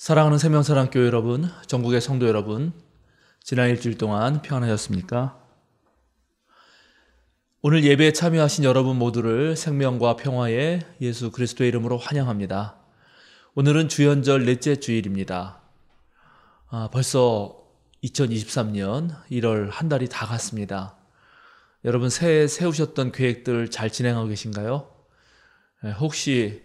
사랑하는 생명사랑교회 여러분, 전국의 성도 여러분, 지난 일주일 동안 평안하셨습니까? 오늘 예배에 참여하신 여러분 모두를 생명과 평화의 예수 그리스도의 이름으로 환영합니다. 오늘은 주연절 넷째 주일입니다. 벌써 2023년 1월 한 달이 다 갔습니다. 여러분 새해 세우셨던 계획들 잘 진행하고 계신가요? 혹시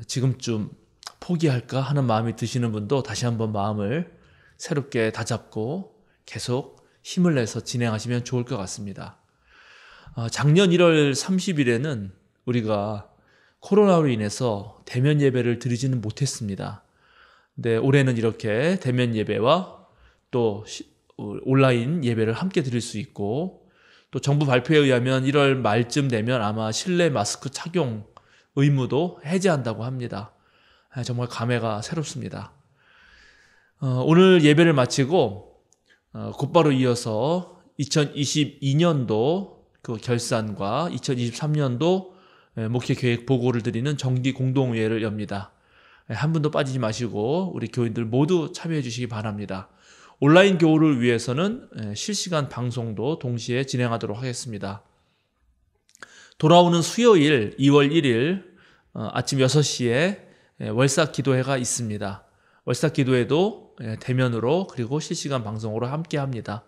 지금쯤 포기할까 하는 마음이 드시는 분도 다시 한번 마음을 새롭게 다잡고 계속 힘을 내서 진행하시면 좋을 것 같습니다. 작년 1월 30일에는 우리가 코로나로 인해서 대면 예배를 드리지는 못했습니다. 근데 올해는 이렇게 대면 예배와 또 온라인 예배를 함께 드릴 수 있고, 또 정부 발표에 의하면 1월 말쯤 되면 아마 실내 마스크 착용 의무도 해제한다고 합니다. 정말 감회가 새롭습니다. 오늘 예배를 마치고 곧바로 이어서 2022년도 그 결산과 2023년도 목회 계획 보고를 드리는 정기 공동회의를 엽니다. 한 분도 빠지지 마시고 우리 교인들 모두 참여해 주시기 바랍니다. 온라인 교우를 위해서는 실시간 방송도 동시에 진행하도록 하겠습니다. 돌아오는 수요일 2월 1일 아침 6시에 월삭 기도회가 있습니다. 월삭 기도회도 대면으로 그리고 실시간 방송으로 함께 합니다.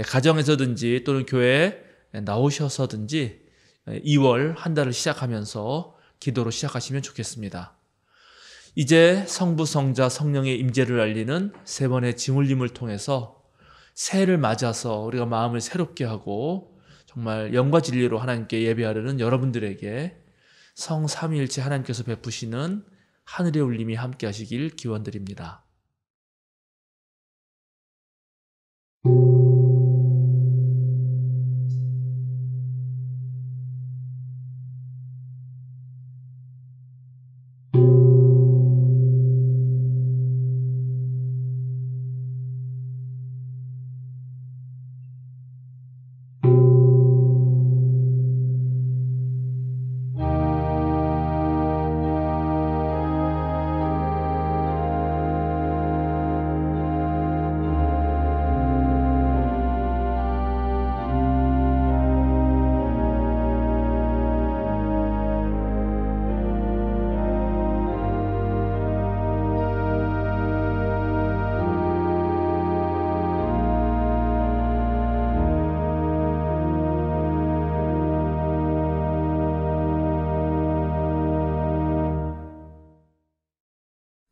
가정에서든지 또는 교회에 나오셔서든지 2월 한 달을 시작하면서 기도로 시작하시면 좋겠습니다. 이제 성부, 성자, 성령의 임재를 알리는 세 번의 증울림을 통해서 새해를 맞아서 우리가 마음을 새롭게 하고 정말 영과 진리로 하나님께 예배하려는 여러분들에게 성삼위일체 하나님께서 베푸시는 하늘의 울림이 함께 하시길 기원드립니다.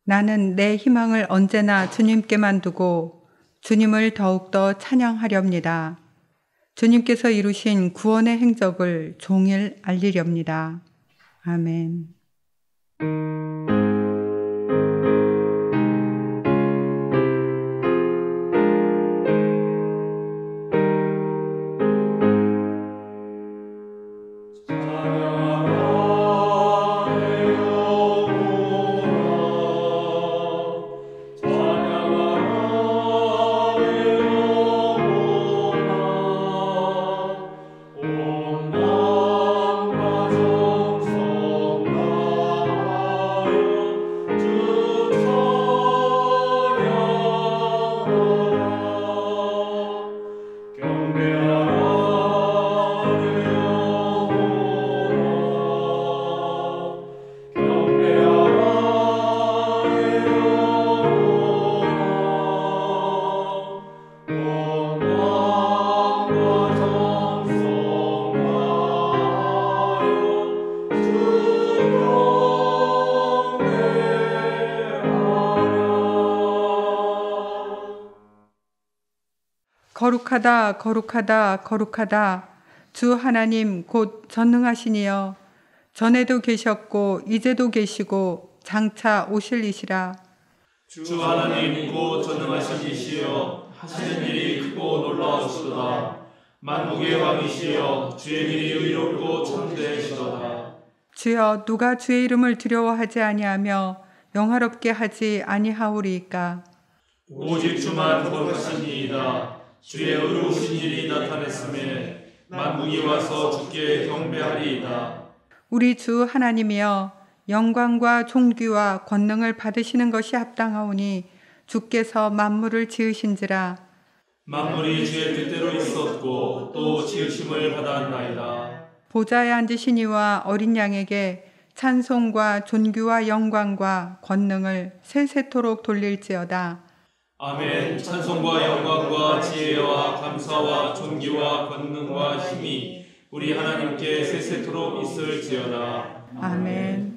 나는 내 희망을 언제나 주님께만 두고 주님을 더욱더 찬양하렵니다. 주님께서 이루신 구원의 행적을 종일 알리렵니다. 아멘. 거룩하다, 거룩하다, 거룩하다. 주 하나님 곧 전능하시니여. 전에도 계셨고 이제도 계시고 장차 오실 이시라. 주 하나님 곧 전능하신 이시여, 하시는 일이 크고 놀라우시도다. 만국의 왕이시여, 주의 일이 의롭고 참되시도다. 주여, 누가 주의 이름을 두려워하지 아니하며 영화롭게 하지 아니하오리이까. 오직 주만 거룩하시니이다. 주의 의로우신 일이 나타났음에 만국이 와서 주께 경배하리이다. 우리 주 하나님이여, 영광과 존귀와 권능을 받으시는 것이 합당하오니 주께서 만물을 지으신지라. 만물이 주의 뜻대로 있었고 또 지으심을 받았나이다. 보좌에 앉으신 이와 어린 양에게 찬송과 존귀와 영광과 권능을 세세토록 돌릴지어다. 아멘. 찬송과 영광과 지혜와 감사와 존귀와 권능과 힘이 우리 하나님께 세세토록 있을지어다. 아멘.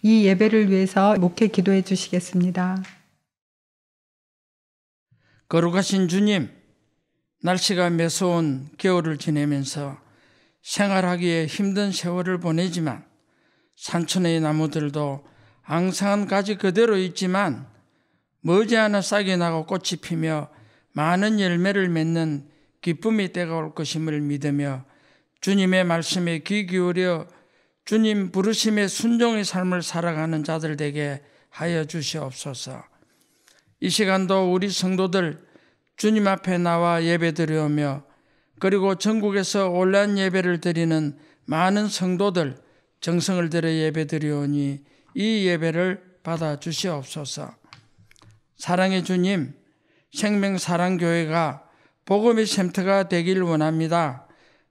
이 예배를 위해서 목회 기도해 주시겠습니다. 거룩하신 주님, 날씨가 매서운 겨울을 지내면서 생활하기에 힘든 세월을 보내지만 산천의 나무들도 앙상한 가지 그대로 있지만 머지않아 싹이 나고 꽃이 피며 많은 열매를 맺는 기쁨의 때가 올 것임을 믿으며 주님의 말씀에 귀 기울여 주님 부르심의 순종의 삶을 살아가는 자들 되게 하여 주시옵소서. 이 시간도 우리 성도들 주님 앞에 나와 예배 드리오며 그리고 전국에서 온라인 예배를 드리는 많은 성도들 정성을 들여 예배 드리오니 이 예배를 받아 주시옵소서. 사랑의 주님, 생명사랑교회가 복음의 샘터가 되길 원합니다.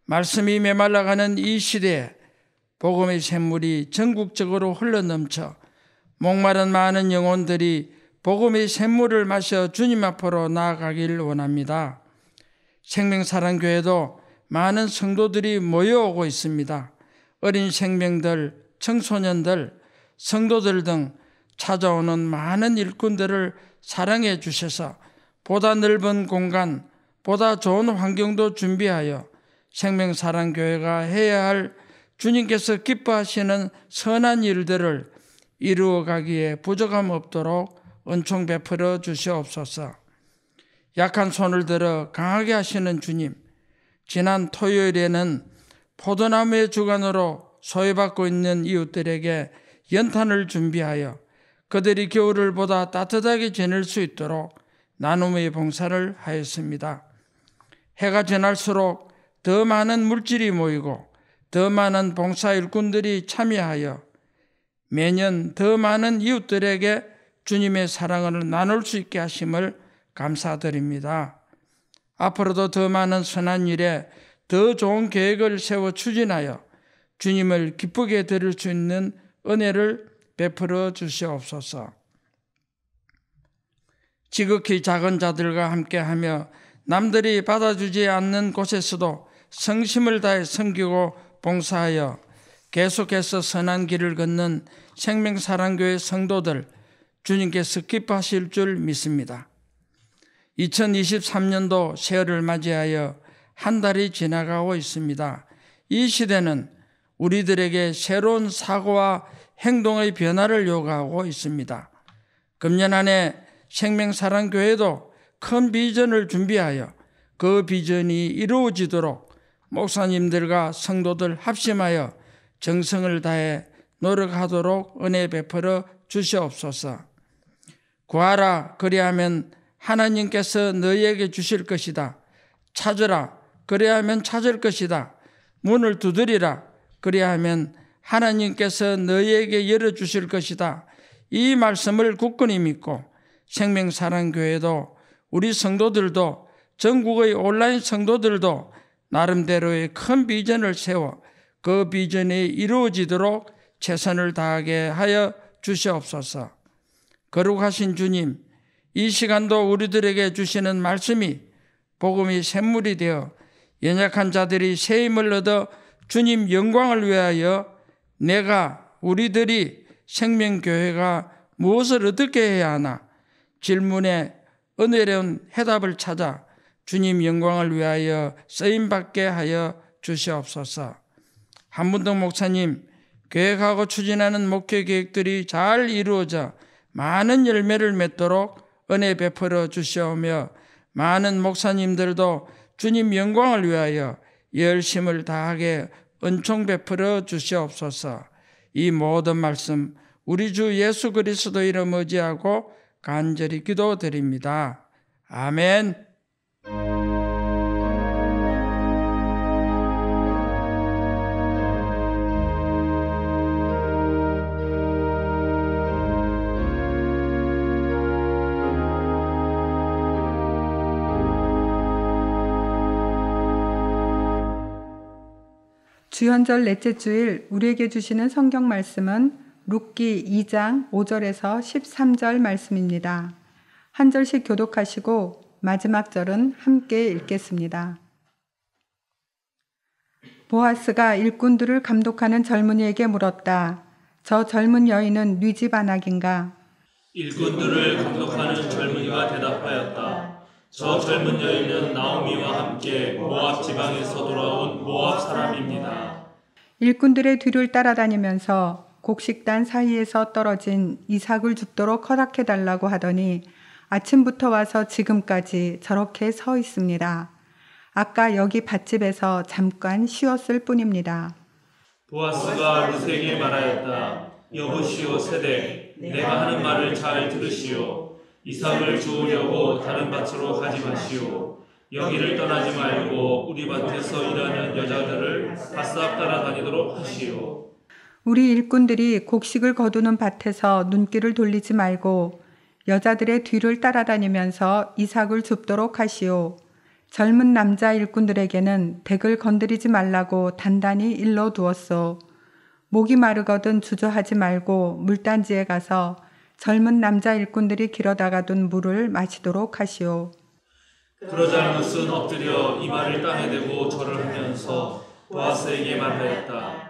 말씀이 메말라가는 이 시대에 복음의 샘물이 전국적으로 흘러넘쳐 목마른 많은 영혼들이 복음의 샘물을 마셔 주님 앞으로 나아가길 원합니다. 생명사랑교회도 많은 성도들이 모여오고 있습니다. 어린 생명들, 청소년들, 성도들 등 찾아오는 많은 일꾼들을 사랑해 주셔서 보다 넓은 공간, 보다 좋은 환경도 준비하여 생명사랑교회가 해야 할 주님께서 기뻐하시는 선한 일들을 이루어가기에 부족함 없도록 은총 베풀어 주시옵소서. 약한 손을 들어 강하게 하시는 주님, 지난 토요일에는 포도나무의 주관으로 소외받고 있는 이웃들에게 연탄을 준비하여 그들이 겨울을 보다 따뜻하게 지낼 수 있도록 나눔의 봉사를 하였습니다. 해가 지날수록 더 많은 물질이 모이고 더 많은 봉사 일꾼들이 참여하여 매년 더 많은 이웃들에게 주님의 사랑을 나눌 수 있게 하심을 감사드립니다. 앞으로도 더 많은 선한 일에 더 좋은 계획을 세워 추진하여 주님을 기쁘게 드릴 수 있는 은혜를 베풀어 주시옵소서. 지극히 작은 자들과 함께하며 남들이 받아주지 않는 곳에서도 성심을 다해 섬기고 봉사하여 계속해서 선한 길을 걷는 생명사랑교회 성도들 주님께서 기뻐하실 줄 믿습니다. 2023년도 새해를 맞이하여 한 달이 지나가고 있습니다. 이 시대는 우리들에게 새로운 사고와 행동의 변화를 요구하고 있습니다. 금년 한 해 생명사랑교회도 큰 비전을 준비하여 그 비전이 이루어지도록 목사님들과 성도들 합심하여 정성을 다해 노력하도록 은혜 베풀어 주시옵소서. 구하라 그리하면 하나님께서 너희에게 주실 것이다. 찾으라 그리하면 찾을 것이다. 문을 두드리라 그리하면 하나님께서 너희에게 열어주실 것이다. 이 말씀을 굳건히 믿고 생명사랑교회도 우리 성도들도 전국의 온라인 성도들도 나름대로의 큰 비전을 세워 그 비전이 이루어지도록 최선을 다하게 하여 주시옵소서. 거룩하신 주님, 이 시간도 우리들에게 주시는 말씀이 복음이 샘물이 되어 연약한 자들이 새 힘을 얻어 주님 영광을 위하여 내가 우리들이 생명교회가 무엇을 어떻게 해야 하나 질문에 은혜로운 해답을 찾아 주님 영광을 위하여 쓰임받게 하여 주시옵소서. 한문덕 목사님, 계획하고 추진하는 목회 계획들이 잘 이루어져 많은 열매를 맺도록 은혜 베풀어 주시오며 많은 목사님들도 주님 영광을 위하여 열심을 다하게 은총 베풀어 주시옵소서. 이 모든 말씀 우리 주 예수 그리스도 이름 의지하고 간절히 기도드립니다. 아멘. 주연절 넷째 주일 우리에게 주시는 성경 말씀은 룻기 2장 5절에서 13절 말씀입니다. 한 절씩 교독하시고 마지막 절은 함께 읽겠습니다. 보아스가 일꾼들을 감독하는 젊은이에게 물었다. 저 젊은 여인은 네 집 안악인가? 일꾼들을 감독하는 젊은이가 대답하였다. 저 젊은 여인은 나오미와 함께 모압 지방에서 돌아온 모압 사람입니다. 일꾼들의 뒤를 따라다니면서 곡식단 사이에서 떨어진 이삭을 줍도록 허락해달라고 하더니 아침부터 와서 지금까지 저렇게 서 있습니다. 아까 여기 밭집에서 잠깐 쉬었을 뿐입니다. 보아스가 룻에게 말하였다. 여보시오 세대, 내가 하는 말을 잘 들으시오. 이삭을 주우려고 다른 밭으로 가지 마시오. 여기를 떠나지 말고 우리 밭에서 일하는 여자들을 바싹 따라다니도록 하시오. 우리 일꾼들이 곡식을 거두는 밭에서 눈길을 돌리지 말고 여자들의 뒤를 따라다니면서 이삭을 줍도록 하시오. 젊은 남자 일꾼들에게는 덱을 건드리지 말라고 단단히 일러두었소. 목이 마르거든 주저하지 말고 물단지에 가서 젊은 남자 일꾼들이 길어다가 둔 물을 마시도록 하시오. 그러자 룻은 엎드려 이마를 땅에 대고 절을 하면서 보아스에게 말하였다.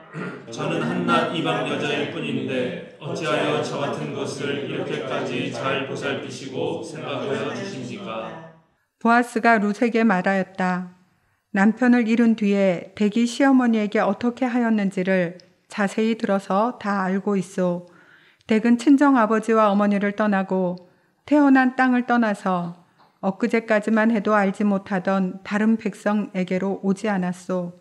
저는 한낱 이방 여자일 뿐인데 어찌하여 저 같은 것을 이렇게까지 잘 보살피시고 생각하여 주십니까? 보아스가 룻에게 말하였다. 남편을 잃은 뒤에 댁이 시어머니에게 어떻게 하였는지를 자세히 들어서 다 알고 있소. 댁은 친정아버지와 어머니를 떠나고 태어난 땅을 떠나서 엊그제까지만 해도 알지 못하던 다른 백성에게로 오지 않았소.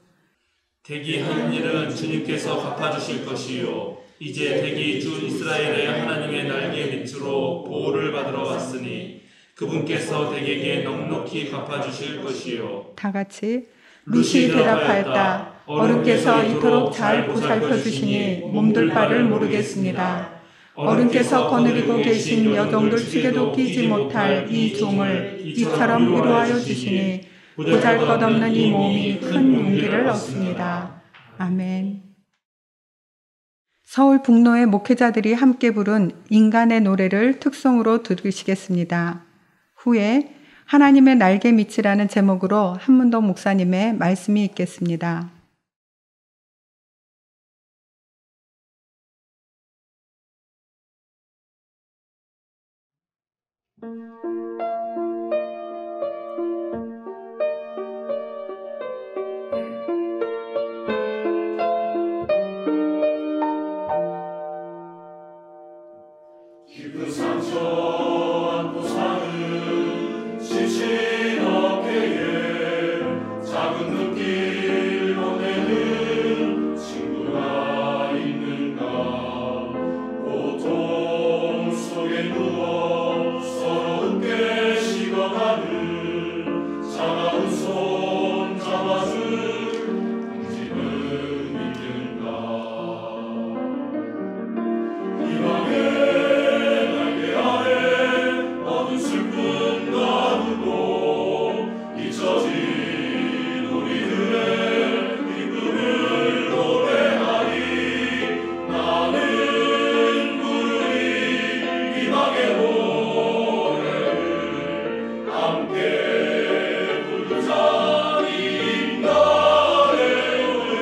댁이 한 일은 주님께서 갚아주실 것이요 이제 댁이 주 이스라엘의 하나님의 날개 밑으로 보호를 받으러 왔으니 그분께서 댁에게 넉넉히 갚아주실 것이요. 다 같이 룻이 대답하였다. 어른께서 이토록 잘 보살펴 주시니 몸둘 바를 모르겠습니다. 어른께서 거느리고 계신 여종들 축에도 끼지 못할 이 종을 이처럼 위로하여 주시니 보잘것없는 이 몸이 큰 용기를 얻습니다. 아멘. 서울 북로의 목회자들이 함께 부른 인간의 노래를 특송으로 들으시겠습니다. 후에 하나님의 날개 밑이라는 제목으로 한문동 목사님의 말씀이 있겠습니다. 깊은 상처 안고 사는 지친 어깨에 작은 눈길 보내는 친구가 있는가. 고통 속에 누워 서로 함께 식어가는 차가운 손 잡아줄 당신은 있는가. 이 방에 슬픈 나누고 잊혀진 우리들의 기쁨을 노래하리. 나는 부르리 희망의 노래를 함께 부르자. 인간의 노래.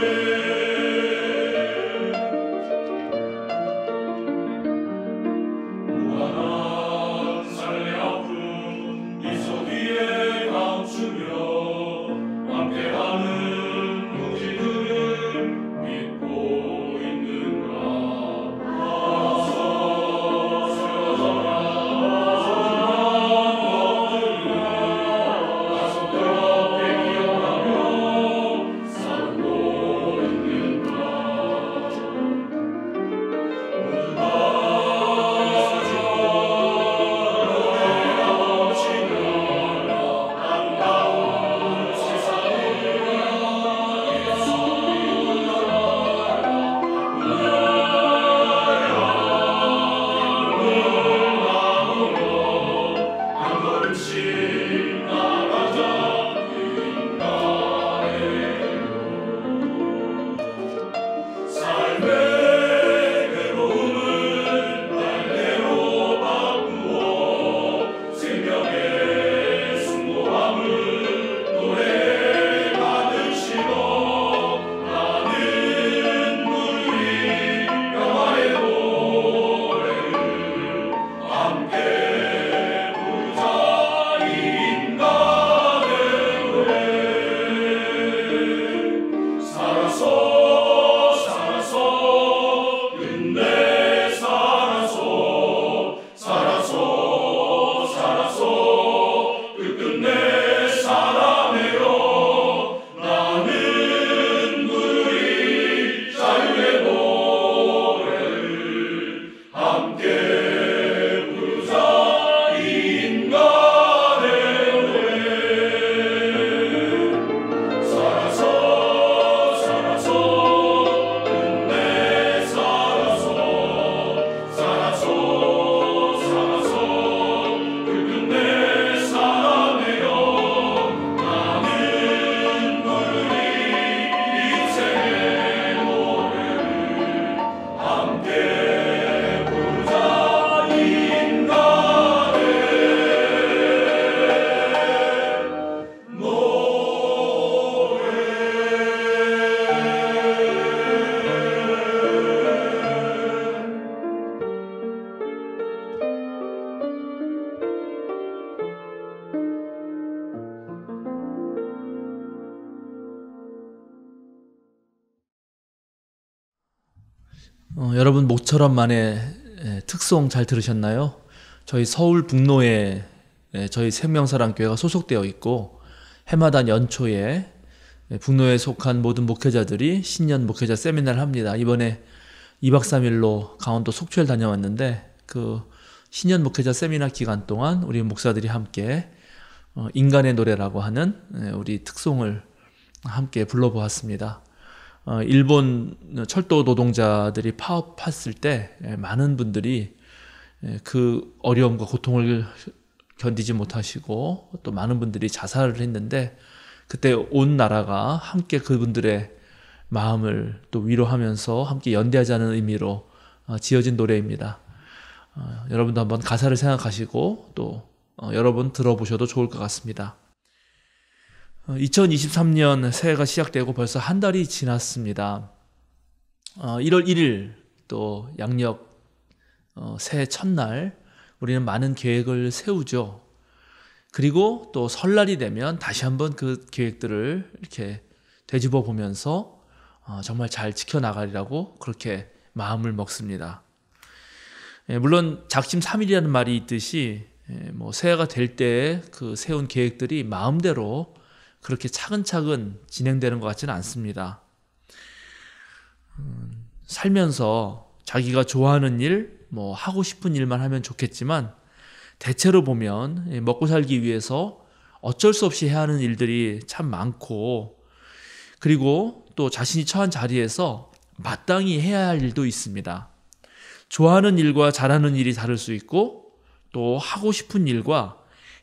무한한 삶의 아픔 이 소리에 감추며 함께하는 우리들을 믿고 있는가. 와서 나서롭게 기억하며 살고 있는가. 모두가 여러분 모처럼만의 특송 잘 들으셨나요? 저희 서울 북로에 저희 생명사랑교회가 소속되어 있고 해마다 연초에 북로에 속한 모든 목회자들이 신년 목회자 세미나를 합니다. 이번에 2박 3일로 강원도 속초에 다녀왔는데 그 신년 목회자 세미나 기간 동안 우리 목사들이 함께 인간의 노래라고 하는 우리 특송을 함께 불러보았습니다. 일본 철도 노동자들이 파업했을 때 많은 분들이 그 어려움과 고통을 견디지 못하시고 또 많은 분들이 자살을 했는데 그때 온 나라가 함께 그분들의 마음을 또 위로하면서 함께 연대하자는 의미로 지어진 노래입니다. 여러분도 한번 가사를 생각하시고 또 여러분 들어보셔도 좋을 것 같습니다. 2023년 새해가 시작되고 벌써 한 달이 지났습니다. 1월 1일 또 양력 새해 첫날 우리는 많은 계획을 세우죠. 그리고 또 설날이 되면 다시 한번 그 계획들을 이렇게 되짚어 보면서 정말 잘 지켜나가리라고 그렇게 마음을 먹습니다. 물론 작심 3일이라는 말이 있듯이 새해가 될 때 그 세운 계획들이 마음대로 그렇게 차근차근 진행되는 것 같지는 않습니다. 살면서 자기가 좋아하는 일, 하고 싶은 일만 하면 좋겠지만 대체로 보면 먹고 살기 위해서 어쩔 수 없이 해야 하는 일들이 참 많고 그리고 또 자신이 처한 자리에서 마땅히 해야 할 일도 있습니다. 좋아하는 일과 잘하는 일이 다를 수 있고 또 하고 싶은 일과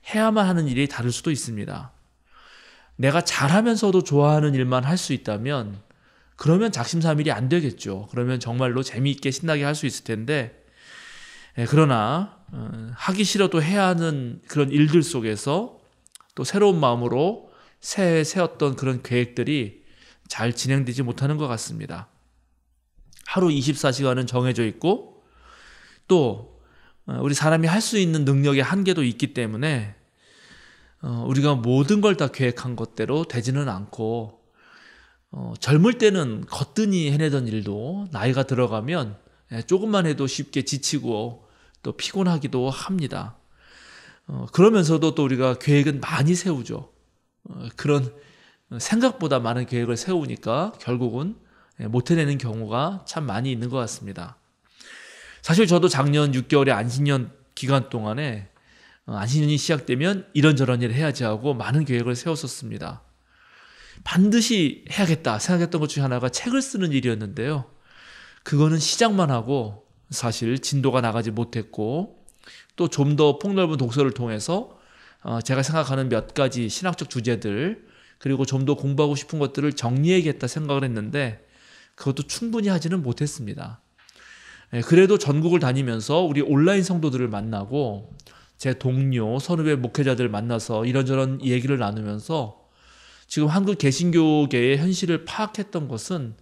해야만 하는 일이 다를 수도 있습니다. 내가 잘하면서도 좋아하는 일만 할 수 있다면 그러면 작심삼일이 안 되겠죠. 그러면 정말로 재미있게 신나게 할 수 있을 텐데 그러나 하기 싫어도 해야 하는 그런 일들 속에서 또 새로운 마음으로 새해에 세웠던 그런 계획들이 잘 진행되지 못하는 것 같습니다. 하루 24시간은 정해져 있고 또 우리 사람이 할 수 있는 능력의 한계도 있기 때문에 우리가 모든 걸 다 계획한 것대로 되지는 않고 젊을 때는 거뜬히 해내던 일도 나이가 들어가면 조금만 해도 쉽게 지치고 또 피곤하기도 합니다. 그러면서도 또 우리가 계획은 많이 세우죠. 그런 생각보다 많은 계획을 세우니까 결국은 못 해내는 경우가 참 많이 있는 것 같습니다. 사실 저도 작년 6개월의 안식년 기간 동안에 안식년이 시작되면 이런저런 일을 해야지 하고 많은 계획을 세웠었습니다. 반드시 해야겠다 생각했던 것 중에 하나가 책을 쓰는 일이었는데요. 그거는 시작만 하고 사실 진도가 나가지 못했고 또 좀 더 폭넓은 독서를 통해서 제가 생각하는 몇 가지 신학적 주제들 그리고 좀 더 공부하고 싶은 것들을 정리해야겠다 생각을 했는데 그것도 충분히 하지는 못했습니다. 그래도 전국을 다니면서 우리 온라인 성도들을 만나고 제 동료, 선후배 목회자들 만나서 이런저런 얘기를 나누면서 지금 한국 개신교계의 현실을 파악했던 것은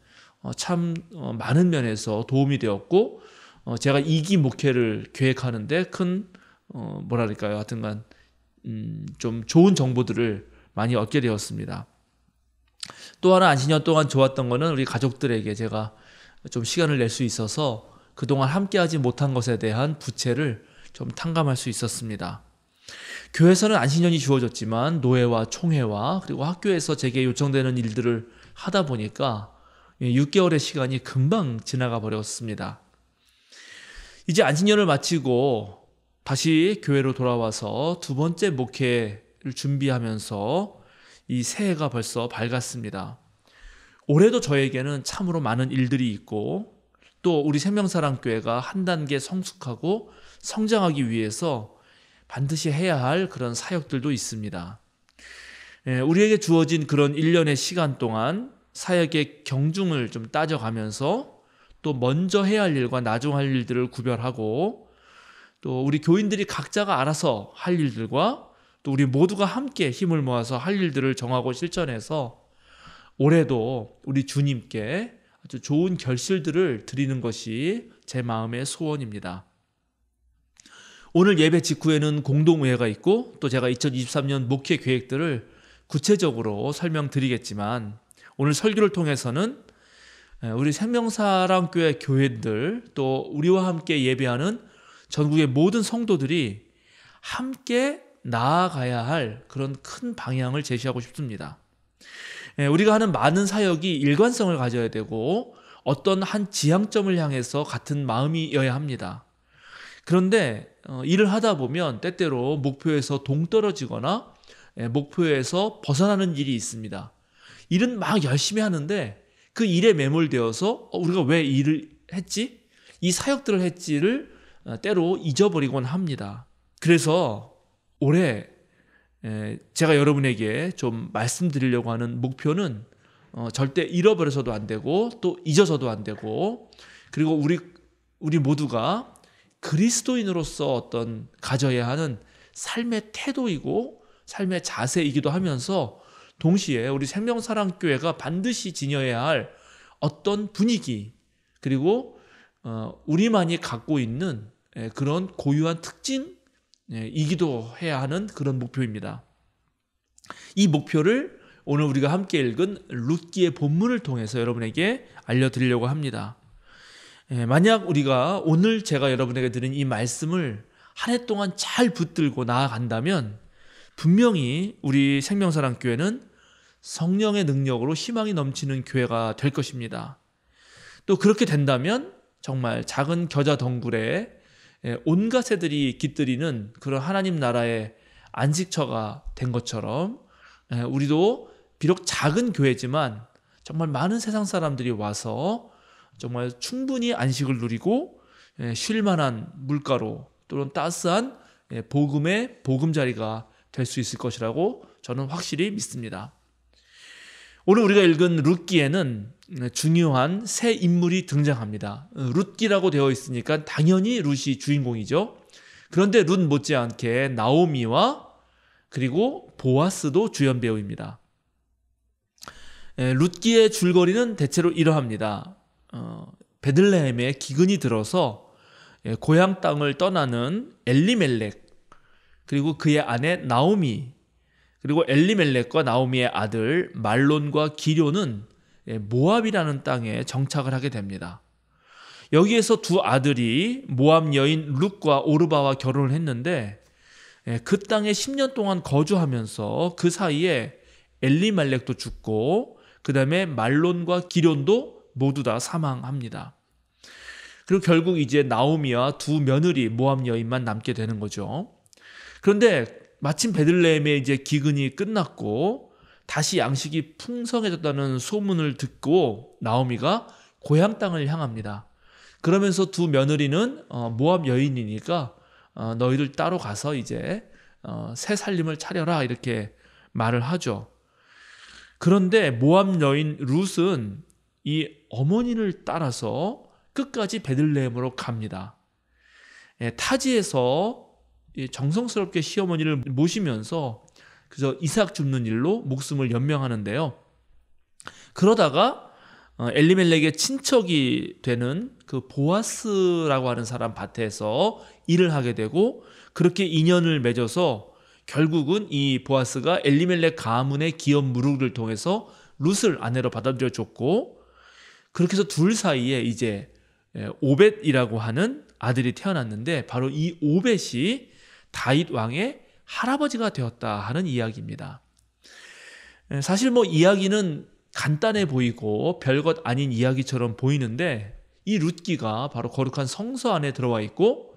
참 많은 면에서 도움이 되었고 제가 2기 목회를 계획하는데 큰 뭐랄까요 하여튼간 좀 좋은 정보들을 많이 얻게 되었습니다. 또 하나 안식년 동안 좋았던 거는 우리 가족들에게 제가 좀 시간을 낼 수 있어서 그동안 함께하지 못한 것에 대한 부채를 좀 탕감할 수 있었습니다. 교회에서는 안식년이 주어졌지만 노회와 총회와 그리고 학교에서 제게 요청되는 일들을 하다 보니까 6개월의 시간이 금방 지나가 버렸습니다. 이제 안식년을 마치고 다시 교회로 돌아와서 두 번째 목회를 준비하면서 이 새해가 벌써 밝았습니다. 올해도 저에게는 참으로 많은 일들이 있고 또 우리 생명사랑교회가 한 단계 성숙하고 성장하기 위해서 반드시 해야 할 그런 사역들도 있습니다. 우리에게 주어진 그런 1년의 시간 동안 사역의 경중을 좀 따져가면서 또 먼저 해야 할 일과 나중 할 일들을 구별하고 또 우리 교인들이 각자가 알아서 할 일들과 또 우리 모두가 함께 힘을 모아서 할 일들을 정하고 실천해서 올해도 우리 주님께 아주 좋은 결실들을 드리는 것이 제 마음의 소원입니다. 오늘 예배 직후에는 공동의회가 있고 또 제가 2023년 목회 계획들을 구체적으로 설명드리겠지만 오늘 설교를 통해서는 우리 생명사랑교회 교회들 또 우리와 함께 예배하는 전국의 모든 성도들이 함께 나아가야 할 그런 큰 방향을 제시하고 싶습니다. 우리가 하는 많은 사역이 일관성을 가져야 되고 어떤 한 지향점을 향해서 같은 마음이어야 합니다. 그런데 일을 하다 보면 때때로 목표에서 동떨어지거나 목표에서 벗어나는 일이 있습니다. 일은 막 열심히 하는데 그 일에 매몰되어서 우리가 왜 일을 했지? 이 사역들을 했지를 때로 잊어버리곤 합니다. 그래서 올해 제가 여러분에게 좀 말씀드리려고 하는 목표는 절대 잃어버려서도 안 되고 또 잊어서도 안 되고, 그리고 우리 모두가 그리스도인으로서 어떤 가져야 하는 삶의 태도이고 삶의 자세이기도 하면서 동시에 우리 생명사랑교회가 반드시 지녀야 할 어떤 분위기, 그리고 우리만이 갖고 있는 그런 고유한 특징이기도 해야 하는 그런 목표입니다. 이 목표를 오늘 우리가 함께 읽은 룻기의 본문을 통해서 여러분에게 알려드리려고 합니다. 만약 우리가 오늘 제가 여러분에게 드린 이 말씀을 한 해 동안 잘 붙들고 나아간다면 분명히 우리 생명사랑교회는 성령의 능력으로 희망이 넘치는 교회가 될 것입니다. 또 그렇게 된다면 정말 작은 겨자 덩굴에 온갖 새들이 깃들이는 그런 하나님 나라의 안식처가 된 것처럼 우리도 비록 작은 교회지만 정말 많은 세상 사람들이 와서 정말 충분히 안식을 누리고 쉴 만한 물가로 또는 따스한 복음의 보금자리가 될 수 있을 것이라고 저는 확실히 믿습니다. 오늘 우리가 읽은 룻기에는 중요한 세 인물이 등장합니다. 룻기라고 되어 있으니까 당연히 룻이 주인공이죠. 그런데 룻 못지않게 나오미와 그리고 보아스도 주연 배우입니다. 룻기의 줄거리는 대체로 이러합니다. 베들레헴에 기근이 들어서 고향 땅을 떠나는 엘리멜렉, 그리고 그의 아내 나오미, 그리고 엘리멜렉과 나오미의 아들 말론과 기료는 모압이라는 땅에 정착을 하게 됩니다. 여기에서 두 아들이 모압 여인 룻과 오르바와 결혼을 했는데 그 땅에 10년 동안 거주하면서 그 사이에 엘리멜렉도 죽고 그 다음에 말론과 기료도 모두 다 사망합니다. 그리고 결국 이제 나오미와 두 며느리 모압 여인만 남게 되는 거죠. 그런데 마침 베들레헴에 이제 기근이 끝났고 다시 양식이 풍성해졌다는 소문을 듣고 나오미가 고향 땅을 향합니다. 그러면서 두 며느리는 모압 여인이니까 너희들 따로 가서 이제 새 살림을 차려라 이렇게 말을 하죠. 그런데 모압 여인 룻은 이 어머니를 따라서 끝까지 베들레헴으로 갑니다. 타지에서 정성스럽게 시어머니를 모시면서 그래서 이삭 줍는 일로 목숨을 연명하는데요. 그러다가 엘리멜렉의 친척이 되는 그 보아스라고 하는 사람 밭에서 일을 하게 되고 그렇게 인연을 맺어서 결국은 이 보아스가 엘리멜렉 가문의 기업 무룩을 통해서 룻을 아내로 받아들여 줬고, 그렇게 해서 둘 사이에 이제 오벳이라고 하는 아들이 태어났는데 바로 이 오벳이 다윗 왕의 할아버지가 되었다 하는 이야기입니다. 사실 이야기는 간단해 보이고 별것 아닌 이야기처럼 보이는데 이 룻기가 바로 거룩한 성소 안에 들어와 있고,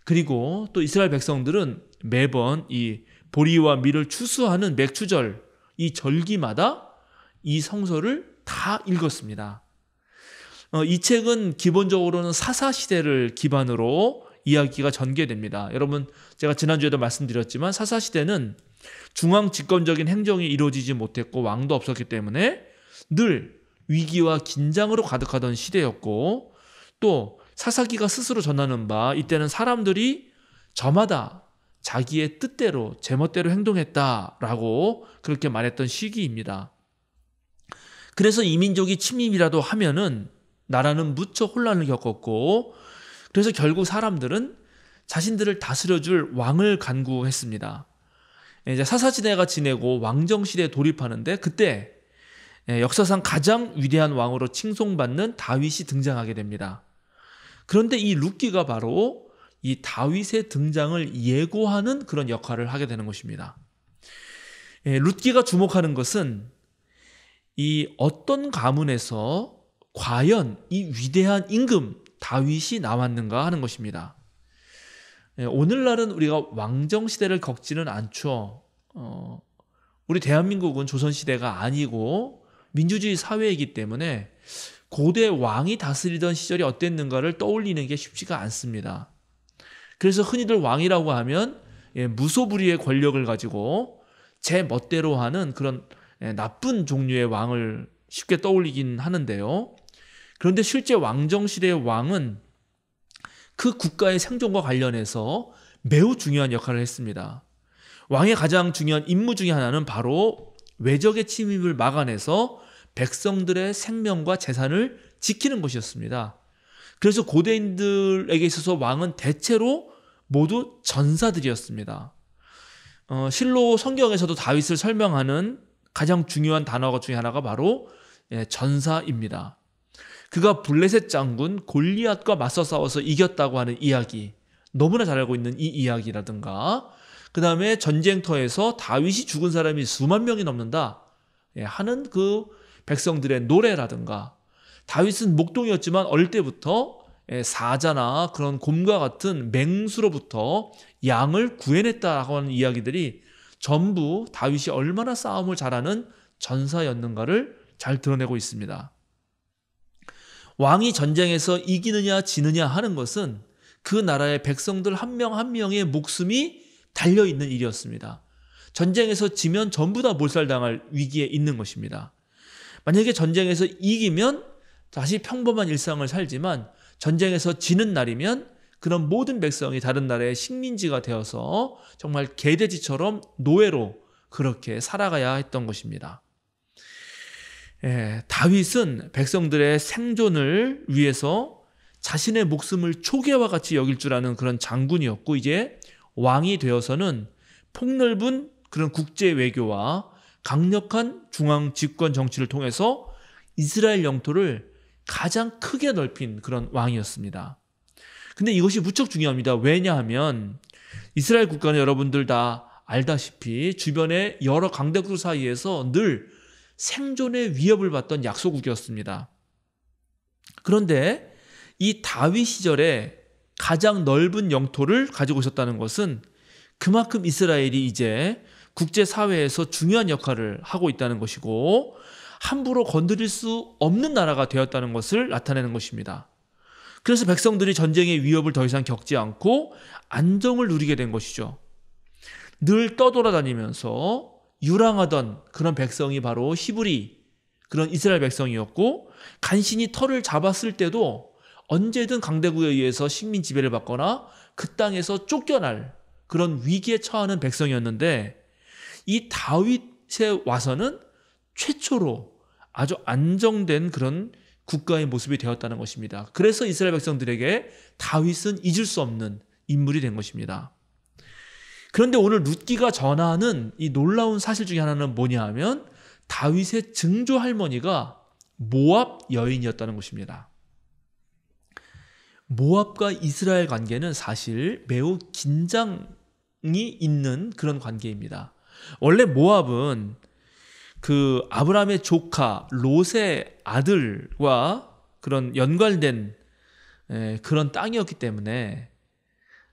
그리고 또 이스라엘 백성들은 매번 이 보리와 밀을 추수하는 맥추절 이 절기마다 이 성서를 다 읽었습니다. 이 책은 기본적으로는 사사시대를 기반으로 이야기가 전개됩니다. 여러분, 제가 지난주에도 말씀드렸지만 사사시대는 중앙 집권적인 행정이 이루어지지 못했고 왕도 없었기 때문에 늘 위기와 긴장으로 가득하던 시대였고, 또 사사기가 스스로 전하는 바 이때는 사람들이 저마다 자기의 뜻대로 제멋대로 행동했다라고 그렇게 말했던 시기입니다. 그래서 이민족이 침입이라도 하면은 나라는 무척 혼란을 겪었고, 그래서 결국 사람들은 자신들을 다스려줄 왕을 간구했습니다. 이제 사사시대가 지내고 왕정시대에 돌입하는데 그때 역사상 가장 위대한 왕으로 칭송받는 다윗이 등장하게 됩니다. 그런데 이 룻기가 바로 이 다윗의 등장을 예고하는 그런 역할을 하게 되는 것입니다. 룻기가 주목하는 것은 이 어떤 가문에서 과연 이 위대한 임금 다윗이 나왔는가 하는 것입니다. 오늘날은 우리가 왕정시대를 겪지는 않죠. 우리 대한민국은 조선시대가 아니고 민주주의 사회이기 때문에 고대 왕이 다스리던 시절이 어땠는가를 떠올리는 게 쉽지가 않습니다. 그래서 흔히들 왕이라고 하면 무소불위의 권력을 가지고 제 멋대로 하는 그런 나쁜 종류의 왕을 쉽게 떠올리긴 하는데요. 그런데 실제 왕정시대의 왕은 그 국가의 생존과 관련해서 매우 중요한 역할을 했습니다. 왕의 가장 중요한 임무 중에 하나는 바로 외적의 침입을 막아내서 백성들의 생명과 재산을 지키는 것이었습니다. 그래서 고대인들에게 있어서 왕은 대체로 모두 전사들이었습니다. 실로 성경에서도 다윗을 설명하는 가장 중요한 단어 중에 하나가 바로 전사입니다. 그가 블레셋 장군 골리앗과 맞서 싸워서 이겼다고 하는 이야기, 너무나 잘 알고 있는 이 이야기라든가, 그 다음에 전쟁터에서 다윗이 죽은 사람이 수만 명이 넘는다 하는 그 백성들의 노래라든가, 다윗은 목동이었지만 어릴 때부터 사자나 그런 곰과 같은 맹수로부터 양을 구해냈다고 하는 이야기들이 전부 다윗이 얼마나 싸움을 잘하는 전사였는가를 잘 드러내고 있습니다. 왕이 전쟁에서 이기느냐 지느냐 하는 것은 그 나라의 백성들 한 명 한 명의 목숨이 달려있는 일이었습니다. 전쟁에서 지면 전부 다 몰살당할 위기에 있는 것입니다. 만약에 전쟁에서 이기면 다시 평범한 일상을 살지만 전쟁에서 지는 날이면 그런 모든 백성이 다른 나라의 식민지가 되어서 정말 개돼지처럼 노예로 그렇게 살아가야 했던 것입니다. 다윗은 백성들의 생존을 위해서 자신의 목숨을 초계와 같이 여길 줄 아는 그런 장군이었고, 이제 왕이 되어서는 폭넓은 그런 국제 외교와 강력한 중앙 집권 정치를 통해서 이스라엘 영토를 가장 크게 넓힌 그런 왕이었습니다. 근데 이것이 무척 중요합니다. 왜냐하면 이스라엘 국가는 여러분들 다 알다시피 주변의 여러 강대국 사이에서 늘 생존의 위협을 받던 약소국이었습니다. 그런데 이 다윗 시절에 가장 넓은 영토를 가지고 있었다는 것은 그만큼 이스라엘이 이제 국제사회에서 중요한 역할을 하고 있다는 것이고 함부로 건드릴 수 없는 나라가 되었다는 것을 나타내는 것입니다. 그래서 백성들이 전쟁의 위협을 더 이상 겪지 않고 안정을 누리게 된 것이죠. 늘 떠돌아다니면서 유랑하던 그런 백성이 바로 히브리, 그런 이스라엘 백성이었고, 간신히 터를 잡았을 때도 언제든 강대국에 의해서 식민 지배를 받거나 그 땅에서 쫓겨날 그런 위기에 처하는 백성이었는데, 이 다윗에 와서는 최초로 아주 안정된 그런 국가의 모습이 되었다는 것입니다. 그래서 이스라엘 백성들에게 다윗은 잊을 수 없는 인물이 된 것입니다. 그런데 오늘 룻기가 전하는 이 놀라운 사실 중에 하나는 뭐냐 하면 다윗의 증조 할머니가 모압 여인이었다는 것입니다. 모압과 이스라엘 관계는 사실 매우 긴장이 있는 그런 관계입니다. 원래 모압은 그 아브라함의 조카 롯의 아들과 그런 연관된 그런 땅이었기 때문에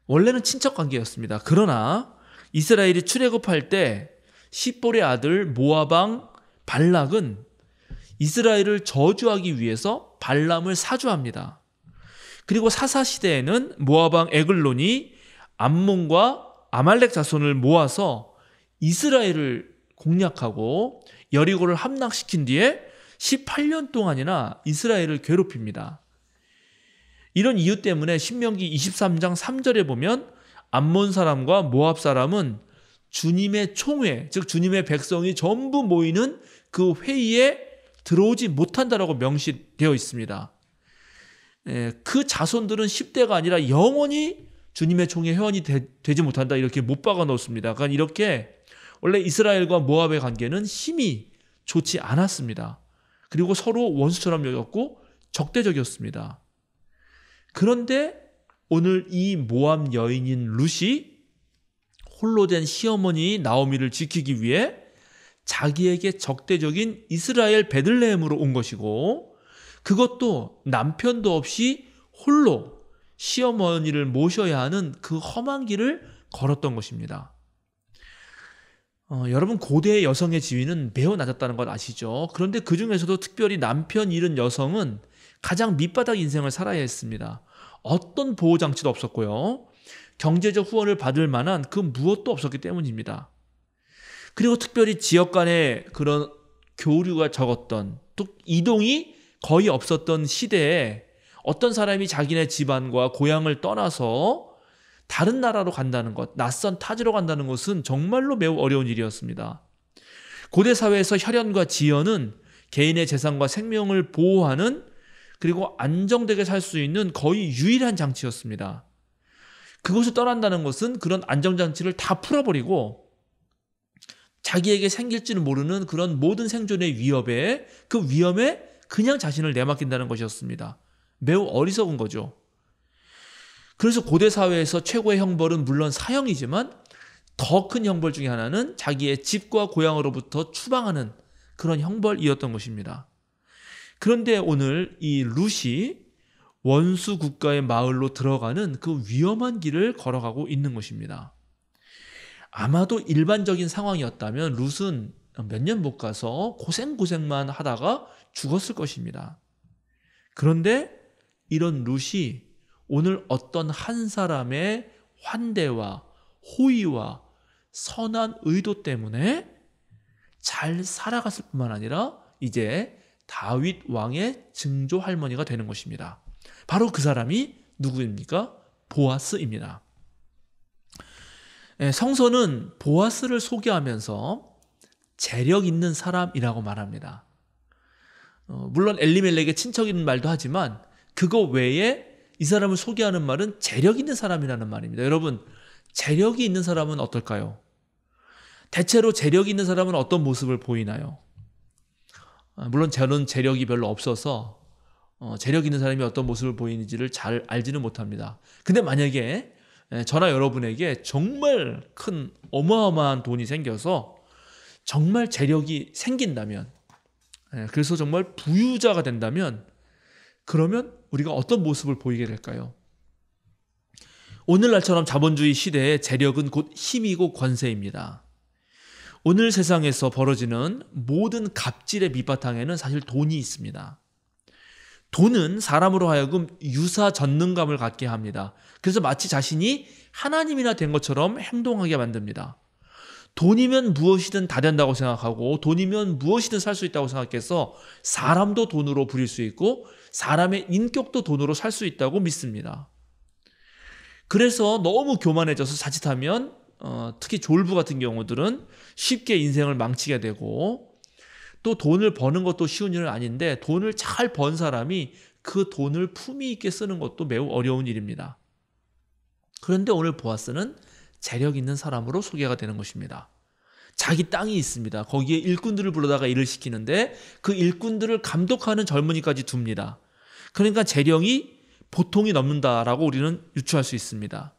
원래는 친척 관계였습니다. 그러나 이스라엘이 출애굽할 때 십볼의 아들 모압 왕 발락은 이스라엘을 저주하기 위해서 발람을 사주합니다. 그리고 사사시대에는 모압 왕 에글론이 암몬과 아말렉 자손을 모아서 이스라엘을 공략하고 여리고를 함락시킨 뒤에 18년 동안이나 이스라엘을 괴롭힙니다. 이런 이유 때문에 신명기 23장 3절에 보면 암몬 사람과 모압 사람은 주님의 총회, 즉 주님의 백성이 전부 모이는 그 회의에 들어오지 못한다라고 명시되어 있습니다. 그 자손들은 10대가 아니라 영원히 주님의 총회 회원이 되지 못한다, 이렇게 못 박아 놓습니다. 그러니까 이렇게 원래 이스라엘과 모압의 관계는 힘이 좋지 않았습니다. 그리고 서로 원수처럼 여겼고 적대적이었습니다. 그런데 오늘 이 모압 여인인 룻이 홀로 된 시어머니 나오미를 지키기 위해 자기에게 적대적인 이스라엘 베들레헴으로 온 것이고, 그것도 남편도 없이 홀로 시어머니를 모셔야 하는 그 험한 길을 걸었던 것입니다. 여러분, 고대의 여성의 지위는 매우 낮았다는 것 아시죠? 그런데 그 중에서도 특별히 남편 잃은 여성은 가장 밑바닥 인생을 살아야 했습니다. 어떤 보호장치도 없었고요. 경제적 후원을 받을 만한 그 무엇도 없었기 때문입니다. 그리고 특별히 지역 간의 그런 교류가 적었던, 또 이동이 거의 없었던 시대에 어떤 사람이 자기네 집안과 고향을 떠나서 다른 나라로 간다는 것, 낯선 타지로 간다는 것은 정말로 매우 어려운 일이었습니다. 고대 사회에서 혈연과 지연은 개인의 재산과 생명을 보호하는, 그리고 안정되게 살 수 있는 거의 유일한 장치였습니다. 그것을 떠난다는 것은 그런 안정장치를 다 풀어버리고 자기에게 생길지는 모르는 그런 모든 생존의 위협에, 그 위험에 그냥 자신을 내맡긴다는 것이었습니다. 매우 어리석은 거죠. 그래서 고대 사회에서 최고의 형벌은 물론 사형이지만 더 큰 형벌 중에 하나는 자기의 집과 고향으로부터 추방하는 그런 형벌이었던 것입니다. 그런데 오늘 이 룻이 원수 국가의 마을로 들어가는 그 위험한 길을 걸어가고 있는 것입니다. 아마도 일반적인 상황이었다면 룻은 몇 년 못 가서 고생만 하다가 죽었을 것입니다. 그런데 이런 룻이 오늘 어떤 한 사람의 환대와 호의와 선한 의도 때문에 잘 살아갔을 뿐만 아니라 이제 다윗 왕의 증조 할머니가 되는 것입니다. 바로 그 사람이 누구입니까? 보아스입니다. 성서는 보아스를 소개하면서 재력 있는 사람이라고 말합니다. 물론 엘리멜렉의 친척인 말도 하지만 그거 외에 이 사람을 소개하는 말은 재력 있는 사람이라는 말입니다. 여러분, 재력이 있는 사람은 어떨까요? 대체로 재력 있는 사람은 어떤 모습을 보이나요? 물론 저는 재력이 별로 없어서 재력 있는 사람이 어떤 모습을 보이는지를 잘 알지는 못합니다. 근데 만약에 저나 여러분에게 정말 큰 어마어마한 돈이 생겨서 정말 재력이 생긴다면, 그래서 정말 부유자가 된다면, 그러면 우리가 어떤 모습을 보이게 될까요? 오늘날처럼 자본주의 시대의 재력은 곧 힘이고 권세입니다. 오늘 세상에서 벌어지는 모든 갑질의 밑바탕에는 사실 돈이 있습니다. 돈은 사람으로 하여금 유사 전능감을 갖게 합니다. 그래서 마치 자신이 하나님이나 된 것처럼 행동하게 만듭니다. 돈이면 무엇이든 다 된다고 생각하고 돈이면 무엇이든 살 수 있다고 생각해서 사람도 돈으로 부릴 수 있고 사람의 인격도 돈으로 살 수 있다고 믿습니다. 그래서 너무 교만해져서 자칫하면 특히 졸부 같은 경우들은 쉽게 인생을 망치게 되고, 또 돈을 버는 것도 쉬운 일은 아닌데 돈을 잘 번 사람이 그 돈을 품위 있게 쓰는 것도 매우 어려운 일입니다. 그런데 오늘 보아스는 재력 있는 사람으로 소개가 되는 것입니다. 자기 땅이 있습니다. 거기에 일꾼들을 불러다가 일을 시키는데 그 일꾼들을 감독하는 젊은이까지 둡니다. 그러니까 재력이 보통이 넘는다라고 우리는 유추할 수 있습니다.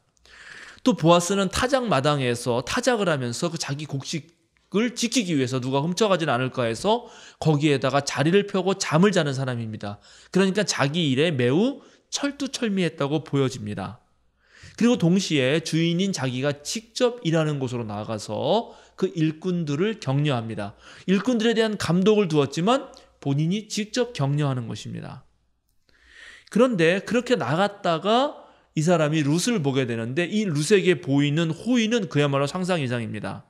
또 보아스는 타작 마당에서 타작을 하면서 그 자기 곡식을 지키기 위해서 누가 훔쳐가진 않을까 해서 거기에다가 자리를 펴고 잠을 자는 사람입니다. 그러니까 자기 일에 매우 철두철미했다고 보여집니다. 그리고 동시에 주인인 자기가 직접 일하는 곳으로 나가서 그 일꾼들을 격려합니다. 일꾼들에 대한 감독을 두었지만 본인이 직접 격려하는 것입니다. 그런데 그렇게 나갔다가 이 사람이 룻을 보게 되는데 이 룻에게 보이는 호의는 그야말로 상상 이상입니다.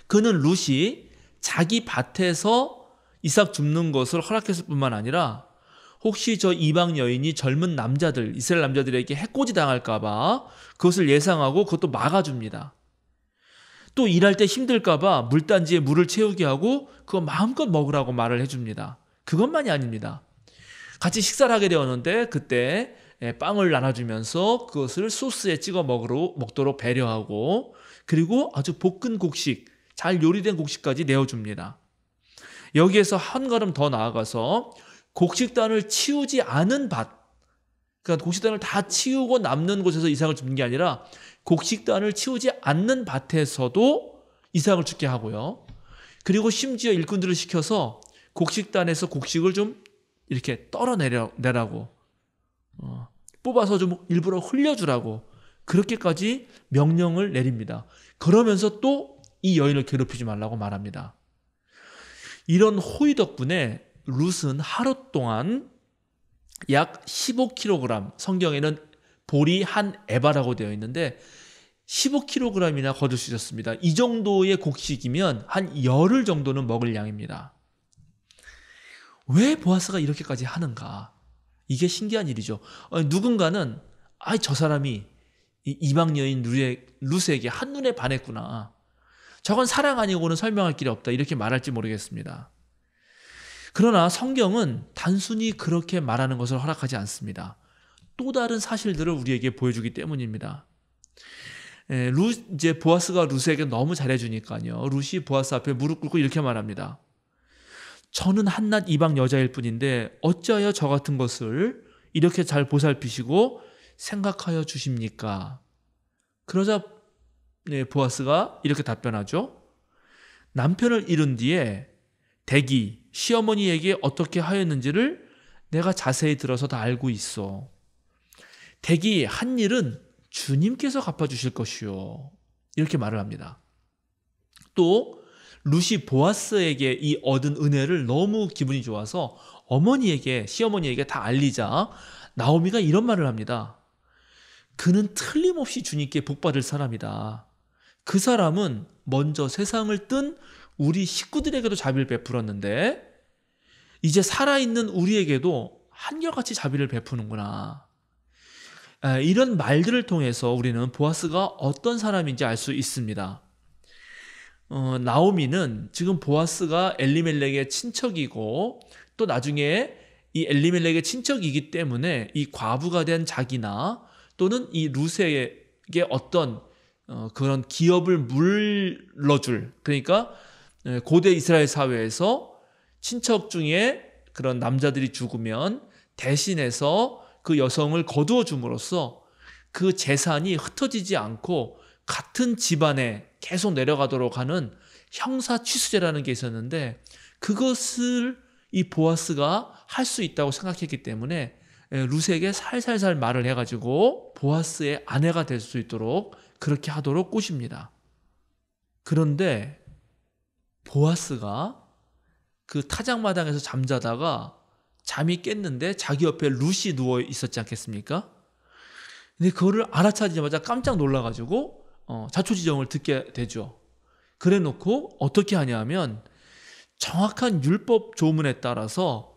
그는 룻이 자기 밭에서 이삭 줍는 것을 허락했을 뿐만 아니라 혹시 저 이방 여인이 젊은 남자들, 이스라엘 남자들에게 해코지 당할까 봐 그것을 예상하고 그것도 막아줍니다. 또 일할 때 힘들까 봐 물단지에 물을 채우게 하고 그거 마음껏 먹으라고 말을 해줍니다. 그것만이 아닙니다. 같이 식사를 하게 되었는데 그때 빵을 나눠주면서 그것을 소스에 찍어 먹도록 배려하고, 그리고 아주 볶은 곡식, 잘 요리된 곡식까지 내어줍니다. 여기에서 한 걸음 더 나아가서 곡식단을 치우지 않은 밭, 그러니까 곡식단을 다 치우고 남는 곳에서 이삭을 줍는 게 아니라 곡식단을 치우지 않는 밭에서도 이삭을 죽게 하고요. 그리고 심지어 일꾼들을 시켜서 곡식단에서 곡식을 좀 이렇게 떨어내라고 뽑아서 좀 일부러 흘려주라고 그렇게까지 명령을 내립니다. 그러면서 또 이 여인을 괴롭히지 말라고 말합니다. 이런 호의 덕분에 룻은 하루 동안 약 15kg, 성경에는 보리 한 에바라고 되어 있는데 15kg이나 거둘 수 있었습니다. 이 정도의 곡식이면 한 열흘 정도는 먹을 양입니다. 왜 보아스가 이렇게까지 하는가? 이게 신기한 일이죠. 누군가는 저 사람이 이방 여인 룻에게 한눈에 반했구나. 저건 사랑 아니고는 설명할 길이 없다. 이렇게 말할지 모르겠습니다. 그러나 성경은 단순히 그렇게 말하는 것을 허락하지 않습니다. 또 다른 사실들을 우리에게 보여주기 때문입니다. 이제 보아스가 룻에게 너무 잘해주니까요. 룻이 보아스 앞에 무릎 꿇고 이렇게 말합니다. 저는 한낱 이방 여자일 뿐인데 어찌하여 저 같은 것을 이렇게 잘 보살피시고 생각하여 주십니까? 그러자 보아스가 이렇게 답변하죠. 남편을 잃은 뒤에 댁이 시어머니에게 어떻게 하였는지를 내가 자세히 들어서 다 알고 있어. 댁이 한 일은 주님께서 갚아주실 것이요. 이렇게 말을 합니다. 또 룻이 보아스에게 이 얻은 은혜를 너무 기분이 좋아서 시어머니에게 다 알리자 나오미가 이런 말을 합니다. 그는 틀림없이 주님께 복받을 사람이다. 그 사람은 먼저 세상을 뜬 우리 식구들에게도 자비를 베풀었는데 이제 살아있는 우리에게도 한결같이 자비를 베푸는구나. 이런 말들을 통해서 우리는 보아스가 어떤 사람인지 알 수 있습니다. 나오미는 지금 보아스가 엘리멜렉의 친척이고 또 나중에 이 엘리멜렉의 친척이기 때문에 이 과부가 된 자기나 또는 이 룻에게 어떤 그런 기업을 물러줄, 그러니까 고대 이스라엘 사회에서 친척 중에 그런 남자들이 죽으면 대신해서 그 여성을 거두어 줌으로써 그 재산이 흩어지지 않고 같은 집안에 계속 내려가도록 하는 형사 취수제라는 게 있었는데 그것을 이 보아스가 할 수 있다고 생각했기 때문에 룻에게 살살살 말을 해가지고 보아스의 아내가 될 수 있도록 그렇게 하도록 꼬십니다. 그런데 보아스가 그 타작마당에서 잠자다가 잠이 깼는데 자기 옆에 룻이 누워 있었지 않겠습니까? 근데 그거를 알아차리자마자 깜짝 놀라가지고 자초지종을 듣게 되죠. 그래 놓고 어떻게 하냐면 정확한 율법 조문에 따라서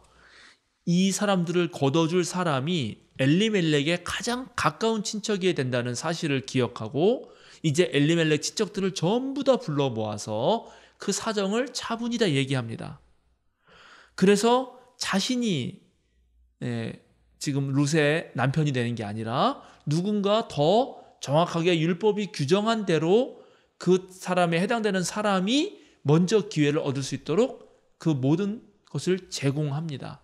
이 사람들을 걷어줄 사람이 엘리멜렉의 가장 가까운 친척이 된다는 사실을 기억하고 이제 엘리멜렉 친척들을 전부 다 불러 모아서 그 사정을 차분히 다 얘기합니다. 그래서 자신이 지금 룻의 남편이 되는 게 아니라 누군가 더 정확하게 율법이 규정한 대로 그 사람에 해당되는 사람이 먼저 기회를 얻을 수 있도록 그 모든 것을 제공합니다.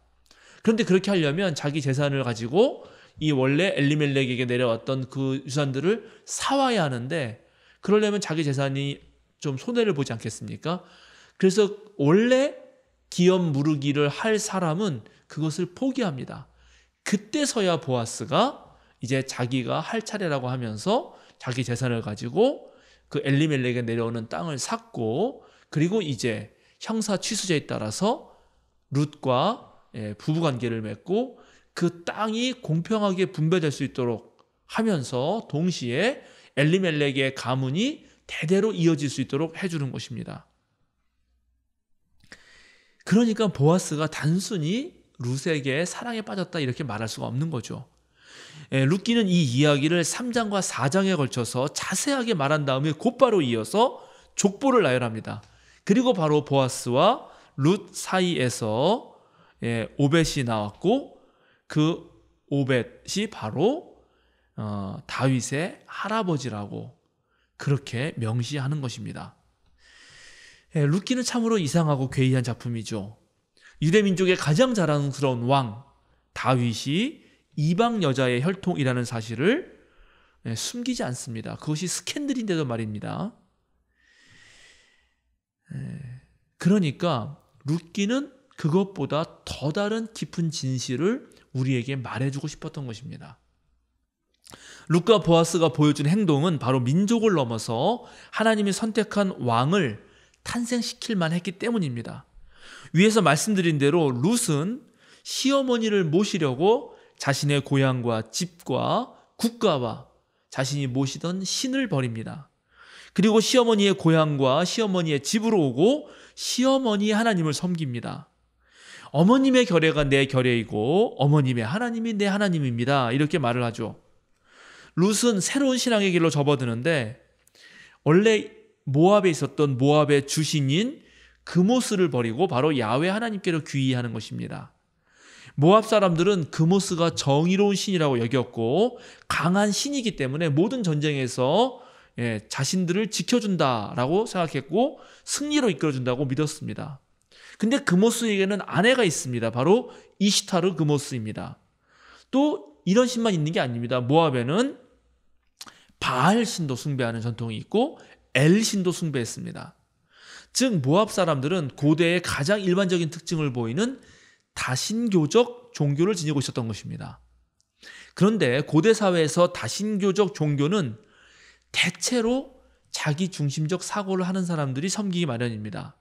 그런데 그렇게 하려면 자기 재산을 가지고 이 원래 엘리멜렉에게 내려왔던 그 유산들을 사와야 하는데 그러려면 자기 재산이 좀 손해를 보지 않겠습니까? 그래서 원래 기업 무르기를 할 사람은 그것을 포기합니다. 그때서야 보아스가 이제 자기가 할 차례라고 하면서 자기 재산을 가지고 그 엘리멜렉에 내려오는 땅을 샀고 그리고 이제 형사 취수제에 따라서 룻과 부부관계를 맺고 그 땅이 공평하게 분배될 수 있도록 하면서 동시에 엘리멜렉의 가문이 대대로 이어질 수 있도록 해주는 것입니다. 그러니까 보아스가 단순히 룻에게 사랑에 빠졌다 이렇게 말할 수가 없는 거죠. 룻기는 이 이야기를 3장과 4장에 걸쳐서 자세하게 말한 다음에 곧바로 이어서 족보를 나열합니다. 그리고 바로 보아스와 룻 사이에서 오벳이 나왔고 그 오벳이 바로 다윗의 할아버지라고 그렇게 명시하는 것입니다. 룻기는 참으로 이상하고 괴이한 작품이죠. 유대민족의 가장 자랑스러운 왕 다윗이 이방 여자의 혈통이라는 사실을 숨기지 않습니다. 그것이 스캔들인데도 말입니다. 그러니까 룻기는 그것보다 더 다른 깊은 진실을 우리에게 말해주고 싶었던 것입니다. 룻과 보아스가 보여준 행동은 바로 민족을 넘어서 하나님이 선택한 왕을 탄생시킬만 했기 때문입니다. 위에서 말씀드린 대로 룻은 시어머니를 모시려고 자신의 고향과 집과 국가와 자신이 모시던 신을 버립니다. 그리고 시어머니의 고향과 시어머니의 집으로 오고 시어머니의 하나님을 섬깁니다. 어머님의 결례가 내 결례이고 어머님의 하나님이 내 하나님입니다. 이렇게 말을 하죠. 룻은 새로운 신앙의 길로 접어드는데 원래 모압에 있었던 모압의 주신인 그모스를 버리고 바로 야훼 하나님께로 귀의하는 것입니다. 모압 사람들은 그모스가 정의로운 신이라고 여겼고 강한 신이기 때문에 모든 전쟁에서 자신들을 지켜준다라고 생각했고 승리로 이끌어준다고 믿었습니다. 근데 그모스에게는 아내가 있습니다. 바로 이시타르 그모스입니다. 또 이런 신만 있는 게 아닙니다. 모압에는 바알 신도 숭배하는 전통이 있고 엘 신도 숭배했습니다. 즉 모압 사람들은 고대의 가장 일반적인 특징을 보이는 다신교적 종교를 지니고 있었던 것입니다. 그런데 고대 사회에서 다신교적 종교는 대체로 자기 중심적 사고를 하는 사람들이 섬기기 마련입니다.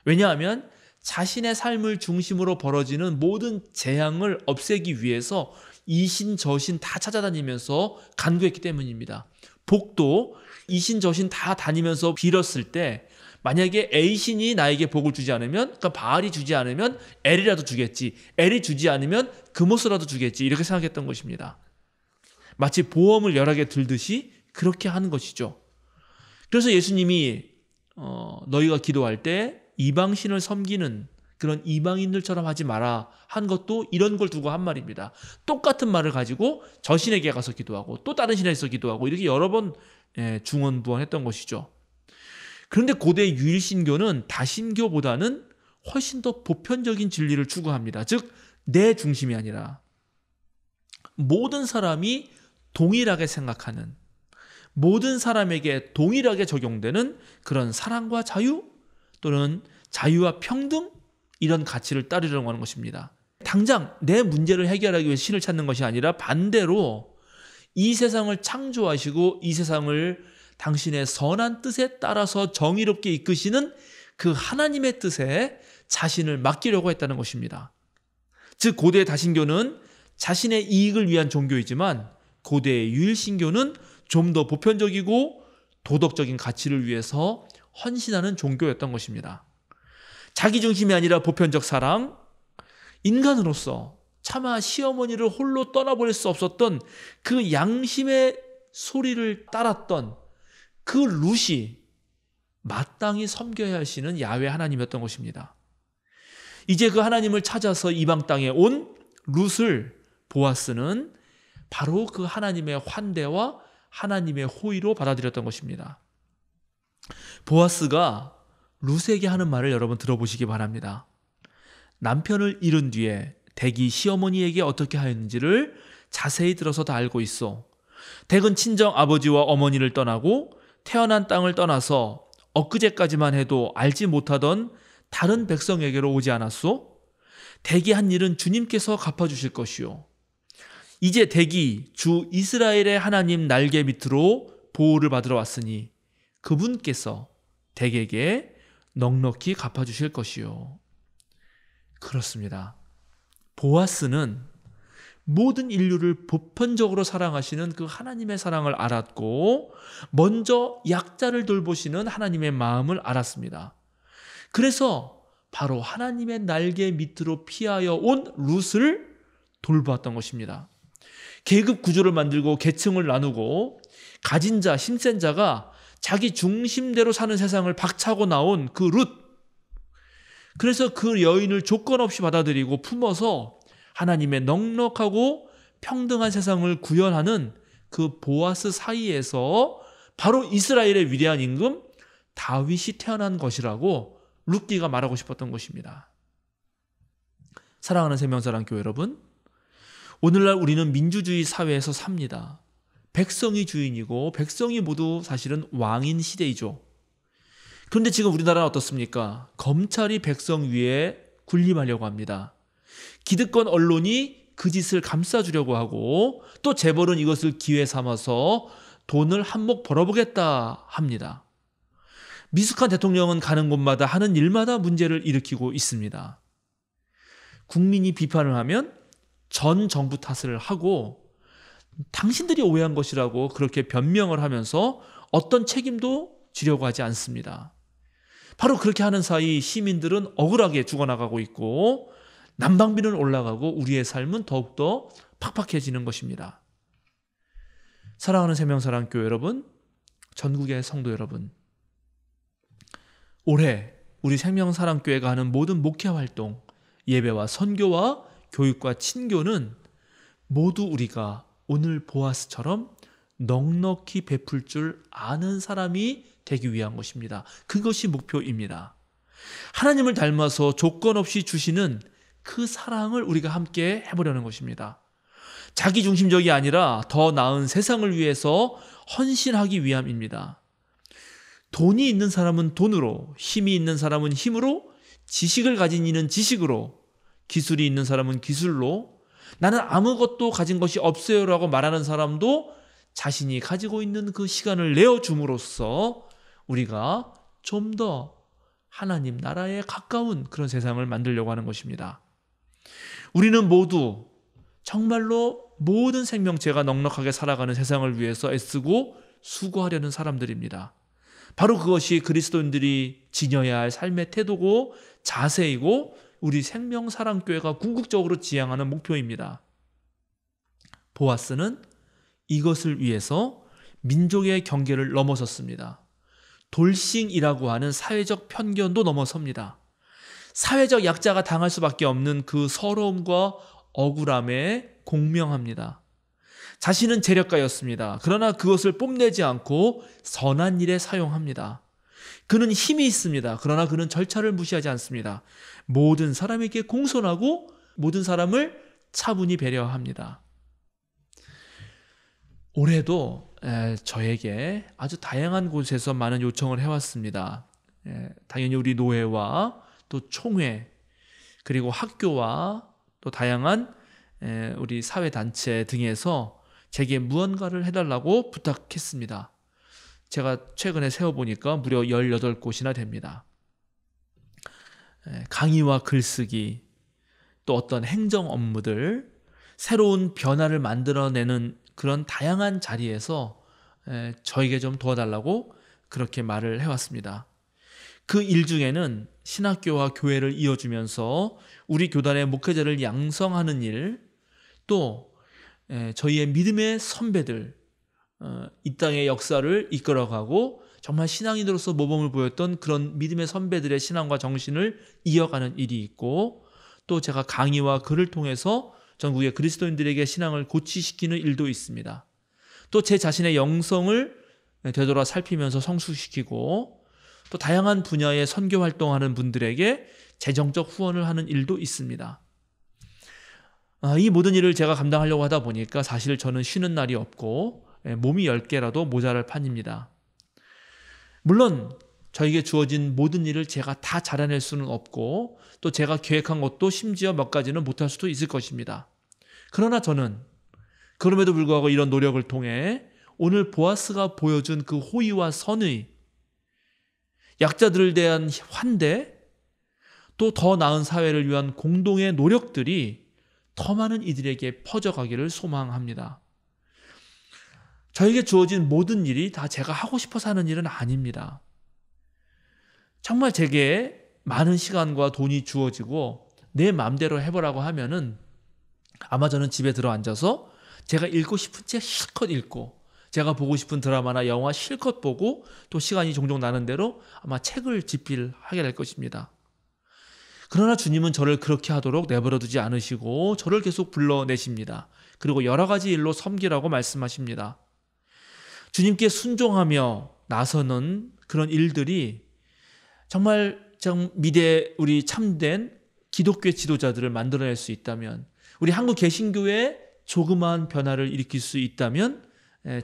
왜냐하면 자신의 삶을 중심으로 벌어지는 모든 재앙을 없애기 위해서 이신 저신 다 찾아다니면서 간구했기 때문입니다. 복도 이신 저신 다 다니면서 빌었을 때 만약에 A신이 나에게 복을 주지 않으면, 그러니까 바알이 주지 않으면 엘이라도 주겠지, 엘이 주지 않으면 그모스라도 주겠지, 이렇게 생각했던 것입니다. 마치 보험을 여러 개 들듯이 그렇게 하는 것이죠. 그래서 예수님이 너희가 기도할 때 이방신을 섬기는 그런 이방인들처럼 하지 마라 한 것도 이런 걸 두고 한 말입니다. 똑같은 말을 가지고 저 신에게 가서 기도하고 또 다른 신에서 기도하고 이렇게 여러 번 중언부언했던 것이죠. 그런데 고대 유일신교는 다신교보다는 훨씬 더 보편적인 진리를 추구합니다. 즉 내 중심이 아니라 모든 사람이 동일하게 생각하는, 모든 사람에게 동일하게 적용되는 그런 사랑과 자유 또는 자유와 평등, 이런 가치를 따르려고 하는 것입니다. 당장 내 문제를 해결하기 위해 신을 찾는 것이 아니라 반대로 이 세상을 창조하시고 이 세상을 당신의 선한 뜻에 따라서 정의롭게 이끄시는 그 하나님의 뜻에 자신을 맡기려고 했다는 것입니다. 즉 고대의 다신교는 자신의 이익을 위한 종교이지만 고대의 유일신교는 좀 더 보편적이고 도덕적인 가치를 위해서 헌신하는 종교였던 것입니다. 자기 중심이 아니라 보편적 사랑, 인간으로서 차마 시어머니를 홀로 떠나버릴 수 없었던 그 양심의 소리를 따랐던 그 룻이 마땅히 섬겨야 하시는 야훼 하나님이었던 것입니다. 이제 그 하나님을 찾아서 이방 땅에 온 룻을 보아스는 바로 그 하나님의 환대와 하나님의 호의로 받아들였던 것입니다. 보아스가 룻에게 하는 말을 여러분 들어보시기 바랍니다. 남편을 잃은 뒤에 댁이 시어머니에게 어떻게 하였는지를 자세히 들어서 다 알고 있어. 댁은 친정 아버지와 어머니를 떠나고 태어난 땅을 떠나서 엊그제까지만 해도 알지 못하던 다른 백성에게로 오지 않았소? 댁이 한 일은 주님께서 갚아주실 것이요. 이제 댁이 주 이스라엘의 하나님 날개 밑으로 보호를 받으러 왔으니 그분께서 댁에게 넉넉히 갚아주실 것이요. 그렇습니다. 보아스는 모든 인류를 보편적으로 사랑하시는 그 하나님의 사랑을 알았고 먼저 약자를 돌보시는 하나님의 마음을 알았습니다. 그래서 바로 하나님의 날개 밑으로 피하여 온 룻을 돌보았던 것입니다. 계급 구조를 만들고 계층을 나누고 가진 자, 힘센 자가 자기 중심대로 사는 세상을 박차고 나온 그 룻, 그래서 그 여인을 조건 없이 받아들이고 품어서 하나님의 넉넉하고 평등한 세상을 구현하는 그 보아스 사이에서 바로 이스라엘의 위대한 임금 다윗이 태어난 것이라고 룻기가 말하고 싶었던 것입니다. 사랑하는 생명사랑교회 여러분, 오늘날 우리는 민주주의 사회에서 삽니다. 백성이 주인이고 백성이 모두 사실은 왕인 시대이죠. 그런데 지금 우리나라는 어떻습니까? 검찰이 백성 위에 군림하려고 합니다. 기득권 언론이 그 짓을 감싸주려고 하고 또 재벌은 이것을 기회 삼아서 돈을 한몫 벌어보겠다 합니다. 미숙한 대통령은 가는 곳마다 하는 일마다 문제를 일으키고 있습니다. 국민이 비판을 하면 전 정부 탓을 하고 당신들이 오해한 것이라고 그렇게 변명을 하면서 어떤 책임도 지려고 하지 않습니다. 바로 그렇게 하는 사이 시민들은 억울하게 죽어나가고 있고 난방비는 올라가고 우리의 삶은 더욱더 팍팍해지는 것입니다. 사랑하는 생명사랑교회 여러분, 전국의 성도 여러분, 올해 우리 생명사랑교회가 하는 모든 목회활동, 예배와 선교와 교육과 친교는 모두 우리가 오늘 보아스처럼 넉넉히 베풀 줄 아는 사람이 되기 위한 것입니다. 그것이 목표입니다. 하나님을 닮아서 조건 없이 주시는 그 사랑을 우리가 함께 해보려는 것입니다. 자기중심적이 아니라 더 나은 세상을 위해서 헌신하기 위함입니다. 돈이 있는 사람은 돈으로, 힘이 있는 사람은 힘으로, 지식을 가진 이는 지식으로, 기술이 있는 사람은 기술로, 나는 아무것도 가진 것이 없어요 라고 말하는 사람도 자신이 가지고 있는 그 시간을 내어줌으로써 우리가 좀 더 하나님 나라에 가까운 그런 세상을 만들려고 하는 것입니다. 우리는 모두 정말로 모든 생명체가 넉넉하게 살아가는 세상을 위해서 애쓰고 수고하려는 사람들입니다. 바로 그것이 그리스도인들이 지녀야 할 삶의 태도고 자세이고 우리 생명사랑교회가 궁극적으로 지향하는 목표입니다. 보아스는 이것을 위해서 민족의 경계를 넘어섰습니다. 돌싱이라고 하는 사회적 편견도 넘어섭니다. 사회적 약자가 당할 수밖에 없는 그 서러움과 억울함에 공명합니다. 자신은 재력가였습니다. 그러나 그것을 뽐내지 않고 선한 일에 사용합니다. 그는 힘이 있습니다. 그러나 그는 절차를 무시하지 않습니다. 모든 사람에게 공손하고 모든 사람을 차분히 배려합니다. 올해도 저에게 아주 다양한 곳에서 많은 요청을 해왔습니다. 당연히 우리 노회와 또 총회 그리고 학교와 또 다양한 우리 사회단체 등에서 제게 무언가를 해달라고 부탁했습니다. 제가 최근에 세어보니까 무려 18곳이나 됩니다. 강의와 글쓰기, 또 어떤 행정 업무들, 새로운 변화를 만들어내는 그런 다양한 자리에서 저에게 좀 도와달라고 그렇게 말을 해왔습니다. 그 일 중에는 신학교와 교회를 이어주면서 우리 교단의 목회자를 양성하는 일, 또 저희의 믿음의 선배들, 이 땅의 역사를 이끌어가고 정말 신앙인으로서 모범을 보였던 그런 믿음의 선배들의 신앙과 정신을 이어가는 일이 있고, 또 제가 강의와 글을 통해서 전국의 그리스도인들에게 신앙을 고취시키는 일도 있습니다. 또 제 자신의 영성을 되돌아 살피면서 성숙시키고, 또 다양한 분야의 선교 활동하는 분들에게 재정적 후원을 하는 일도 있습니다. 이 모든 일을 제가 감당하려고 하다 보니까 사실 저는 쉬는 날이 없고 몸이 10개라도 모자랄 판입니다. 물론 저에게 주어진 모든 일을 제가 다 잘해낼 수는 없고 또 제가 계획한 것도 심지어 몇 가지는 못할 수도 있을 것입니다. 그러나 저는 그럼에도 불구하고 이런 노력을 통해 오늘 보아스가 보여준 그 호의와 선의, 약자들에 대한 환대, 또 더 나은 사회를 위한 공동의 노력들이 더 많은 이들에게 퍼져가기를 소망합니다. 저에게 주어진 모든 일이 다 제가 하고 싶어서 하는 일은 아닙니다. 정말 제게 많은 시간과 돈이 주어지고 내 마음대로 해보라고 하면은 아마 저는 집에 들어 앉아서 제가 읽고 싶은 책 실컷 읽고 제가 보고 싶은 드라마나 영화 실컷 보고 또 시간이 종종 나는 대로 아마 책을 집필하게 될 것입니다. 그러나 주님은 저를 그렇게 하도록 내버려두지 않으시고 저를 계속 불러내십니다. 그리고 여러 가지 일로 섬기라고 말씀하십니다. 주님께 순종하며 나서는 그런 일들이 정말 미래 우리 참된 기독교의 지도자들을 만들어낼 수 있다면, 우리 한국 개신교회에 조그마한 변화를 일으킬 수 있다면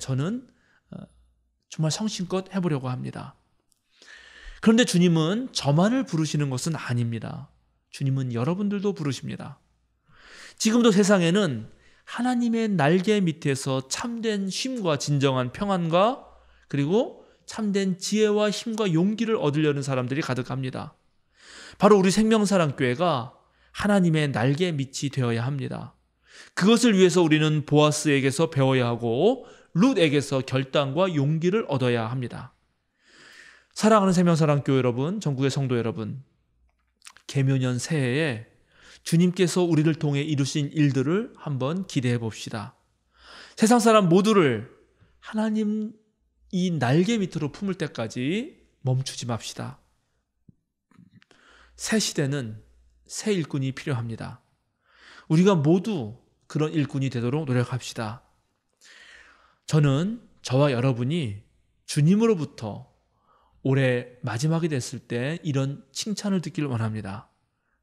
저는 정말 성심껏 해보려고 합니다. 그런데 주님은 저만을 부르시는 것은 아닙니다. 주님은 여러분들도 부르십니다. 지금도 세상에는 하나님의 날개 밑에서 참된 쉼과 진정한 평안과 그리고 참된 지혜와 힘과 용기를 얻으려는 사람들이 가득합니다. 바로 우리 생명사랑교회가 하나님의 날개 밑이 되어야 합니다. 그것을 위해서 우리는 보아스에게서 배워야 하고 룻에게서 결단과 용기를 얻어야 합니다. 사랑하는 생명사랑교회 여러분, 전국의 성도 여러분, 계묘년 새해에 주님께서 우리를 통해 이루신 일들을 한번 기대해 봅시다. 세상 사람 모두를 하나님 이 날개 밑으로 품을 때까지 멈추지 맙시다. 새 시대는 새 일꾼이 필요합니다. 우리가 모두 그런 일꾼이 되도록 노력합시다. 저는 저와 여러분이 주님으로부터 올해 마지막이 됐을 때 이런 칭찬을 듣기를 원합니다.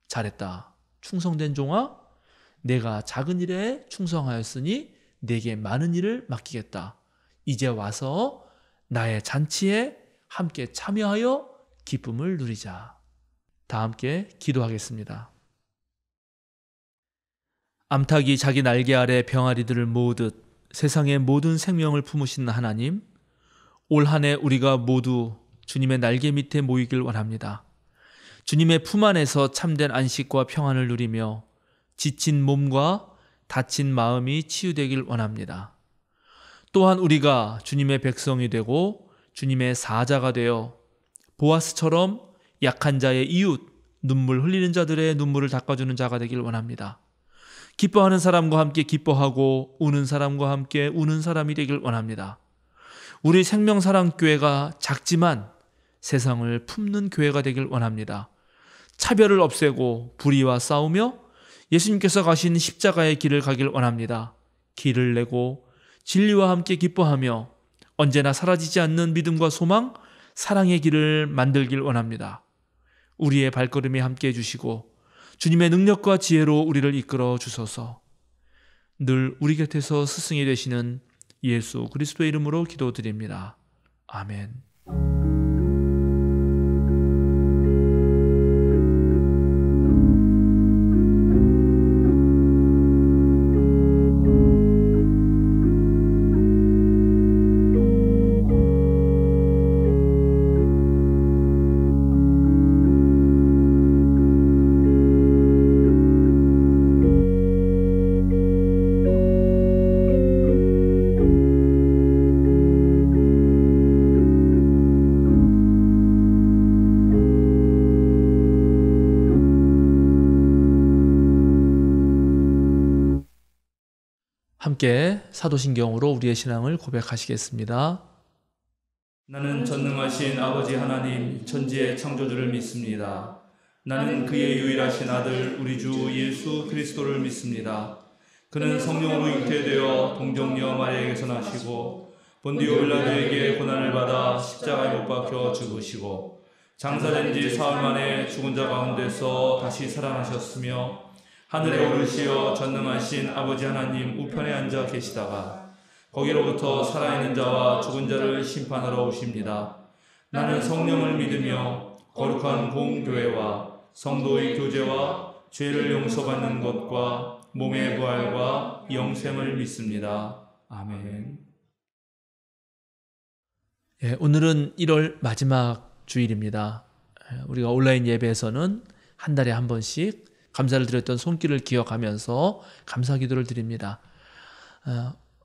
잘했다. 충성된 종아, 내가 작은 일에 충성하였으니 내게 많은 일을 맡기겠다. 이제 와서 나의 잔치에 함께 참여하여 기쁨을 누리자. 다 함께 기도하겠습니다. 암탉이 자기 날개 아래 병아리들을 모으듯 세상의 모든 생명을 품으신 하나님, 올 한 해 우리가 모두 주님의 날개 밑에 모이길 원합니다. 주님의 품 안에서 참된 안식과 평안을 누리며 지친 몸과 다친 마음이 치유되길 원합니다. 또한 우리가 주님의 백성이 되고 주님의 사자가 되어 보아스처럼 약한 자의 이웃, 눈물 흘리는 자들의 눈물을 닦아주는 자가 되길 원합니다. 기뻐하는 사람과 함께 기뻐하고 우는 사람과 함께 우는 사람이 되길 원합니다. 우리 생명사랑교회가 작지만 세상을 품는 교회가 되길 원합니다. 차별을 없애고 불의와 싸우며 예수님께서 가신 십자가의 길을 가길 원합니다. 길을 내고 진리와 함께 기뻐하며 언제나 사라지지 않는 믿음과 소망, 사랑의 길을 만들길 원합니다. 우리의 발걸음에 함께 해주시고 주님의 능력과 지혜로 우리를 이끌어 주소서. 늘 우리 곁에서 스승이 되시는 예수 그리스도의 이름으로 기도드립니다. 아멘. 함께 사도신경으로 우리의 신앙을 고백하시겠습니다. 나는 전능하신 아버지 하나님 천지의 창조주를 믿습니다. 나는 그의 유일하신 아들 우리 주 예수 그리스도를 믿습니다. 그는 성령으로 잉태되어 동정녀 마리아에게서 나시고 본디오 빌라도에게 고난을 받아 십자가에 못 박혀 죽으시고 장사된 지 사흘 만에 죽은 자 가운데서 다시 살아나셨으며 하늘에 오르시어 전능하신 아버지 하나님 우편에 앉아 계시다가 거기로부터 살아있는 자와 죽은 자를 심판하러 오십니다. 나는 성령을 믿으며 거룩한 공교회와 성도의 교제와 죄를 용서받는 것과 몸의 부활과 영생을 믿습니다. 아멘. 오늘은 1월 마지막 주일입니다. 우리가 온라인 예배에서는 한 달에 한 번씩 감사를 드렸던 손길을 기억하면서 감사 기도를 드립니다.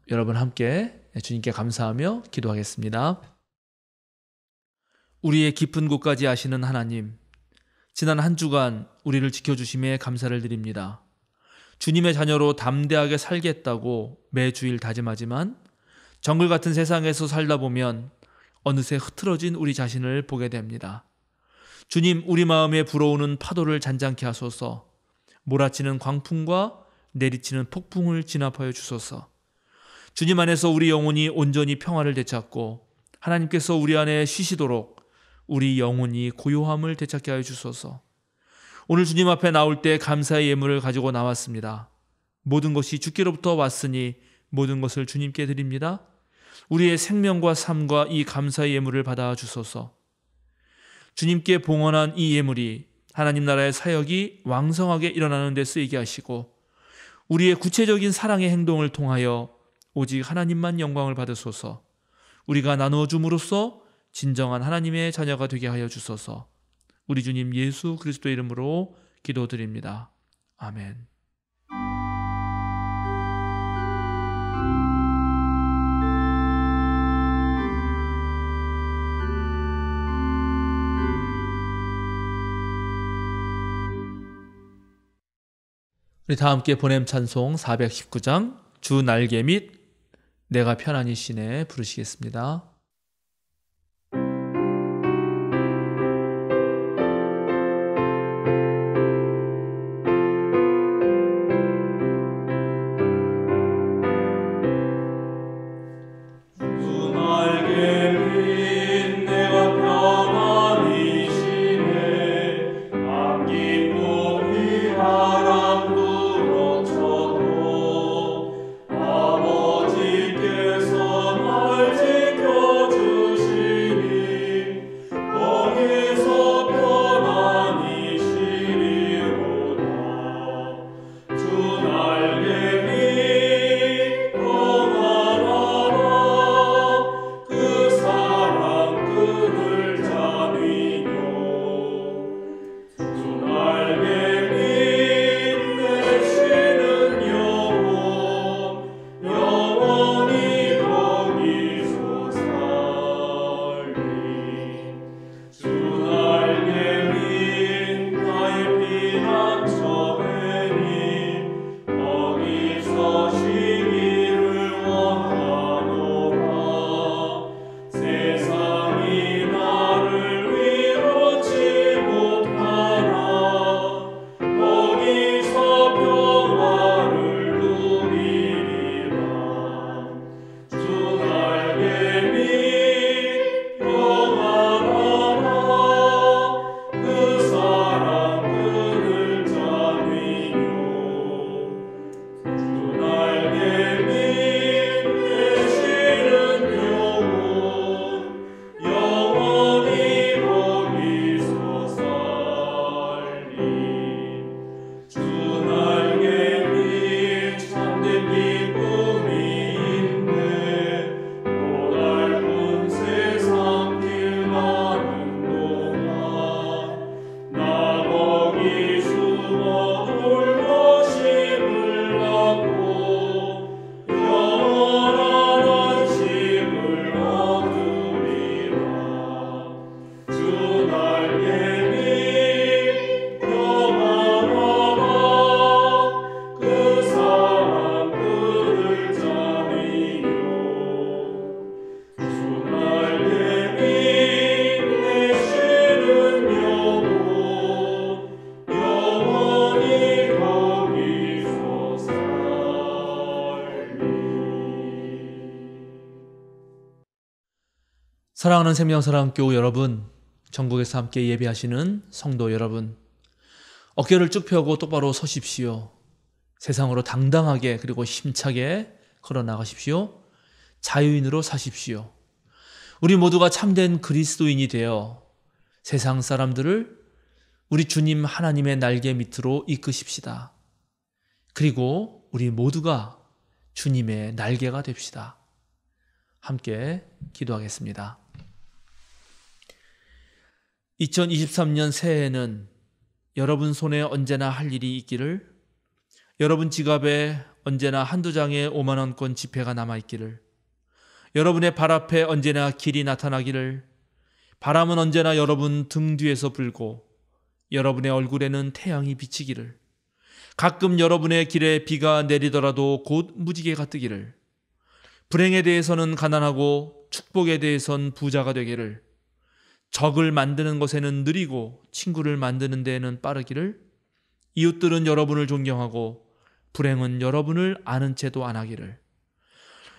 여러분 함께 주님께 감사하며 기도하겠습니다. 우리의 깊은 곳까지 아시는 하나님, 지난 한 주간 우리를 지켜주심에 감사를 드립니다. 주님의 자녀로 담대하게 살겠다고 매주일 다짐하지만 정글 같은 세상에서 살다 보면 어느새 흐트러진 우리 자신을 보게 됩니다. 주님, 우리 마음에 불어오는 파도를 잔잔케 하소서. 몰아치는 광풍과 내리치는 폭풍을 진압하여 주소서. 주님 안에서 우리 영혼이 온전히 평화를 되찾고 하나님께서 우리 안에 쉬시도록 우리 영혼이 고요함을 되찾게 하여 주소서. 오늘 주님 앞에 나올 때 감사의 예물을 가지고 나왔습니다. 모든 것이 주께로부터 왔으니 모든 것을 주님께 드립니다. 우리의 생명과 삶과 이 감사의 예물을 받아 주소서. 주님께 봉헌한 이 예물이 하나님 나라의 사역이 왕성하게 일어나는 데 쓰이게 하시고 우리의 구체적인 사랑의 행동을 통하여 오직 하나님만 영광을 받으소서. 우리가 나누어 줌으로써 진정한 하나님의 자녀가 되게 하여 주소서. 우리 주님 예수 그리스도의 이름으로 기도드립니다. 아멘. 우리 다 함께 보냄 찬송 419장 주 날개 및 내가 편안히 쉬네 부르시겠습니다. 사랑하는 생명사랑교우 여러분, 전국에서 함께 예배하시는 성도 여러분, 어깨를 쭉 펴고 똑바로 서십시오. 세상으로 당당하게 그리고 힘차게 걸어나가십시오. 자유인으로 사십시오. 우리 모두가 참된 그리스도인이 되어 세상 사람들을 우리 주님 하나님의 날개 밑으로 이끄십시다. 그리고 우리 모두가 주님의 날개가 됩시다. 함께 기도하겠습니다. 2023년 새해에는 여러분 손에 언제나 할 일이 있기를, 여러분 지갑에 언제나 한두 장의 5만원권 지폐가 남아있기를, 여러분의 발 앞에 언제나 길이 나타나기를, 바람은 언제나 여러분 등 뒤에서 불고 여러분의 얼굴에는 태양이 비치기를, 가끔 여러분의 길에 비가 내리더라도 곧 무지개가 뜨기를, 불행에 대해서는 가난하고 축복에 대해서는 부자가 되기를, 적을 만드는 것에는 느리고 친구를 만드는 데에는 빠르기를, 이웃들은 여러분을 존경하고 불행은 여러분을 아는 채도 안 하기를,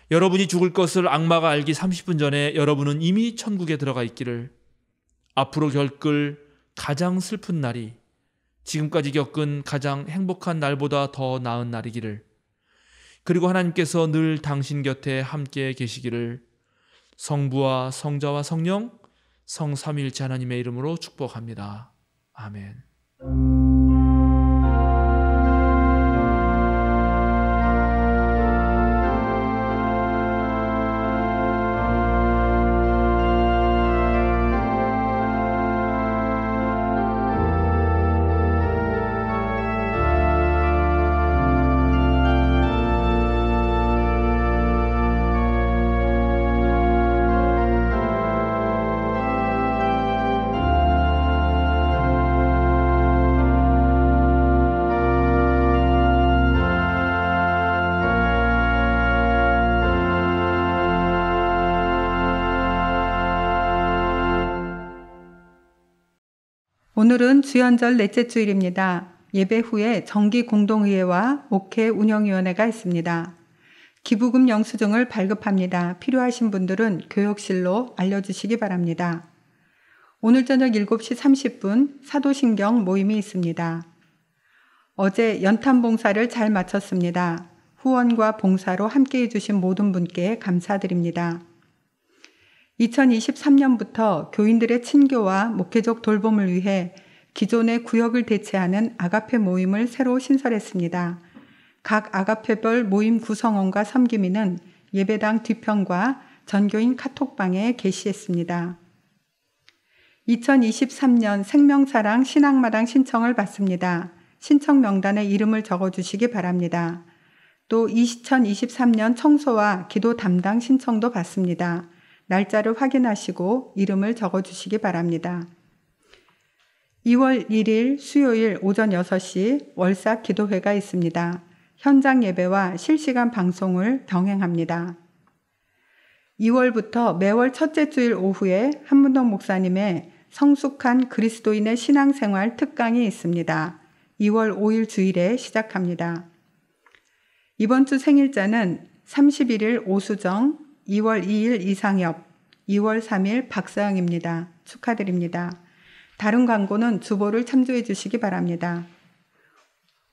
여러분이 죽을 것을 악마가 알기 30분 전에 여러분은 이미 천국에 들어가 있기를, 앞으로 겪을 가장 슬픈 날이 지금까지 겪은 가장 행복한 날보다 더 나은 날이기를, 그리고 하나님께서 늘 당신 곁에 함께 계시기를 성부와 성자와 성령 성삼위일체 하나님의 이름으로 축복합니다. 아멘. 오늘은 주연절 넷째 주일입니다. 예배 후에 정기 공동의회와 목회 운영위원회가 있습니다. 기부금 영수증을 발급합니다. 필요하신 분들은 교역실로 알려주시기 바랍니다. 오늘 저녁 7시 30분 사도신경 모임이 있습니다. 어제 연탄 봉사를 잘 마쳤습니다. 후원과 봉사로 함께해 주신 모든 분께 감사드립니다. 2023년부터 교인들의 친교와 목회적 돌봄을 위해 기존의 구역을 대체하는 아가페 모임을 새로 신설했습니다. 각 아가페별 모임 구성원과 섬기민은 예배당 뒤편과 전교인 카톡방에 게시했습니다. 2023년 생명사랑 신앙마당 신청을 받습니다. 신청 명단에 이름을 적어주시기 바랍니다. 또 2023년 청소와 기도 담당 신청도 받습니다. 날짜를 확인하시고 이름을 적어주시기 바랍니다. 2월 1일 수요일 오전 6시 월삭 기도회가 있습니다. 현장 예배와 실시간 방송을 병행합니다. 2월부터 매월 첫째 주일 오후에 한문동 목사님의 성숙한 그리스도인의 신앙생활 특강이 있습니다. 2월 5일 주일에 시작합니다. 이번 주 생일자는 31일 오수정, 2월 2일 이상엽, 2월 3일 박사영입니다. 축하드립니다. 다른 광고는 주보를 참조해 주시기 바랍니다.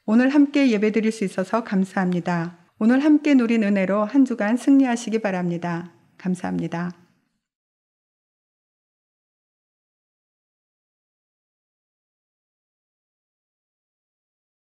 오늘 함께 예배드릴 수 있어서 감사합니다. 오늘 함께 누린 은혜로 한 주간 승리하시기 바랍니다. 감사합니다.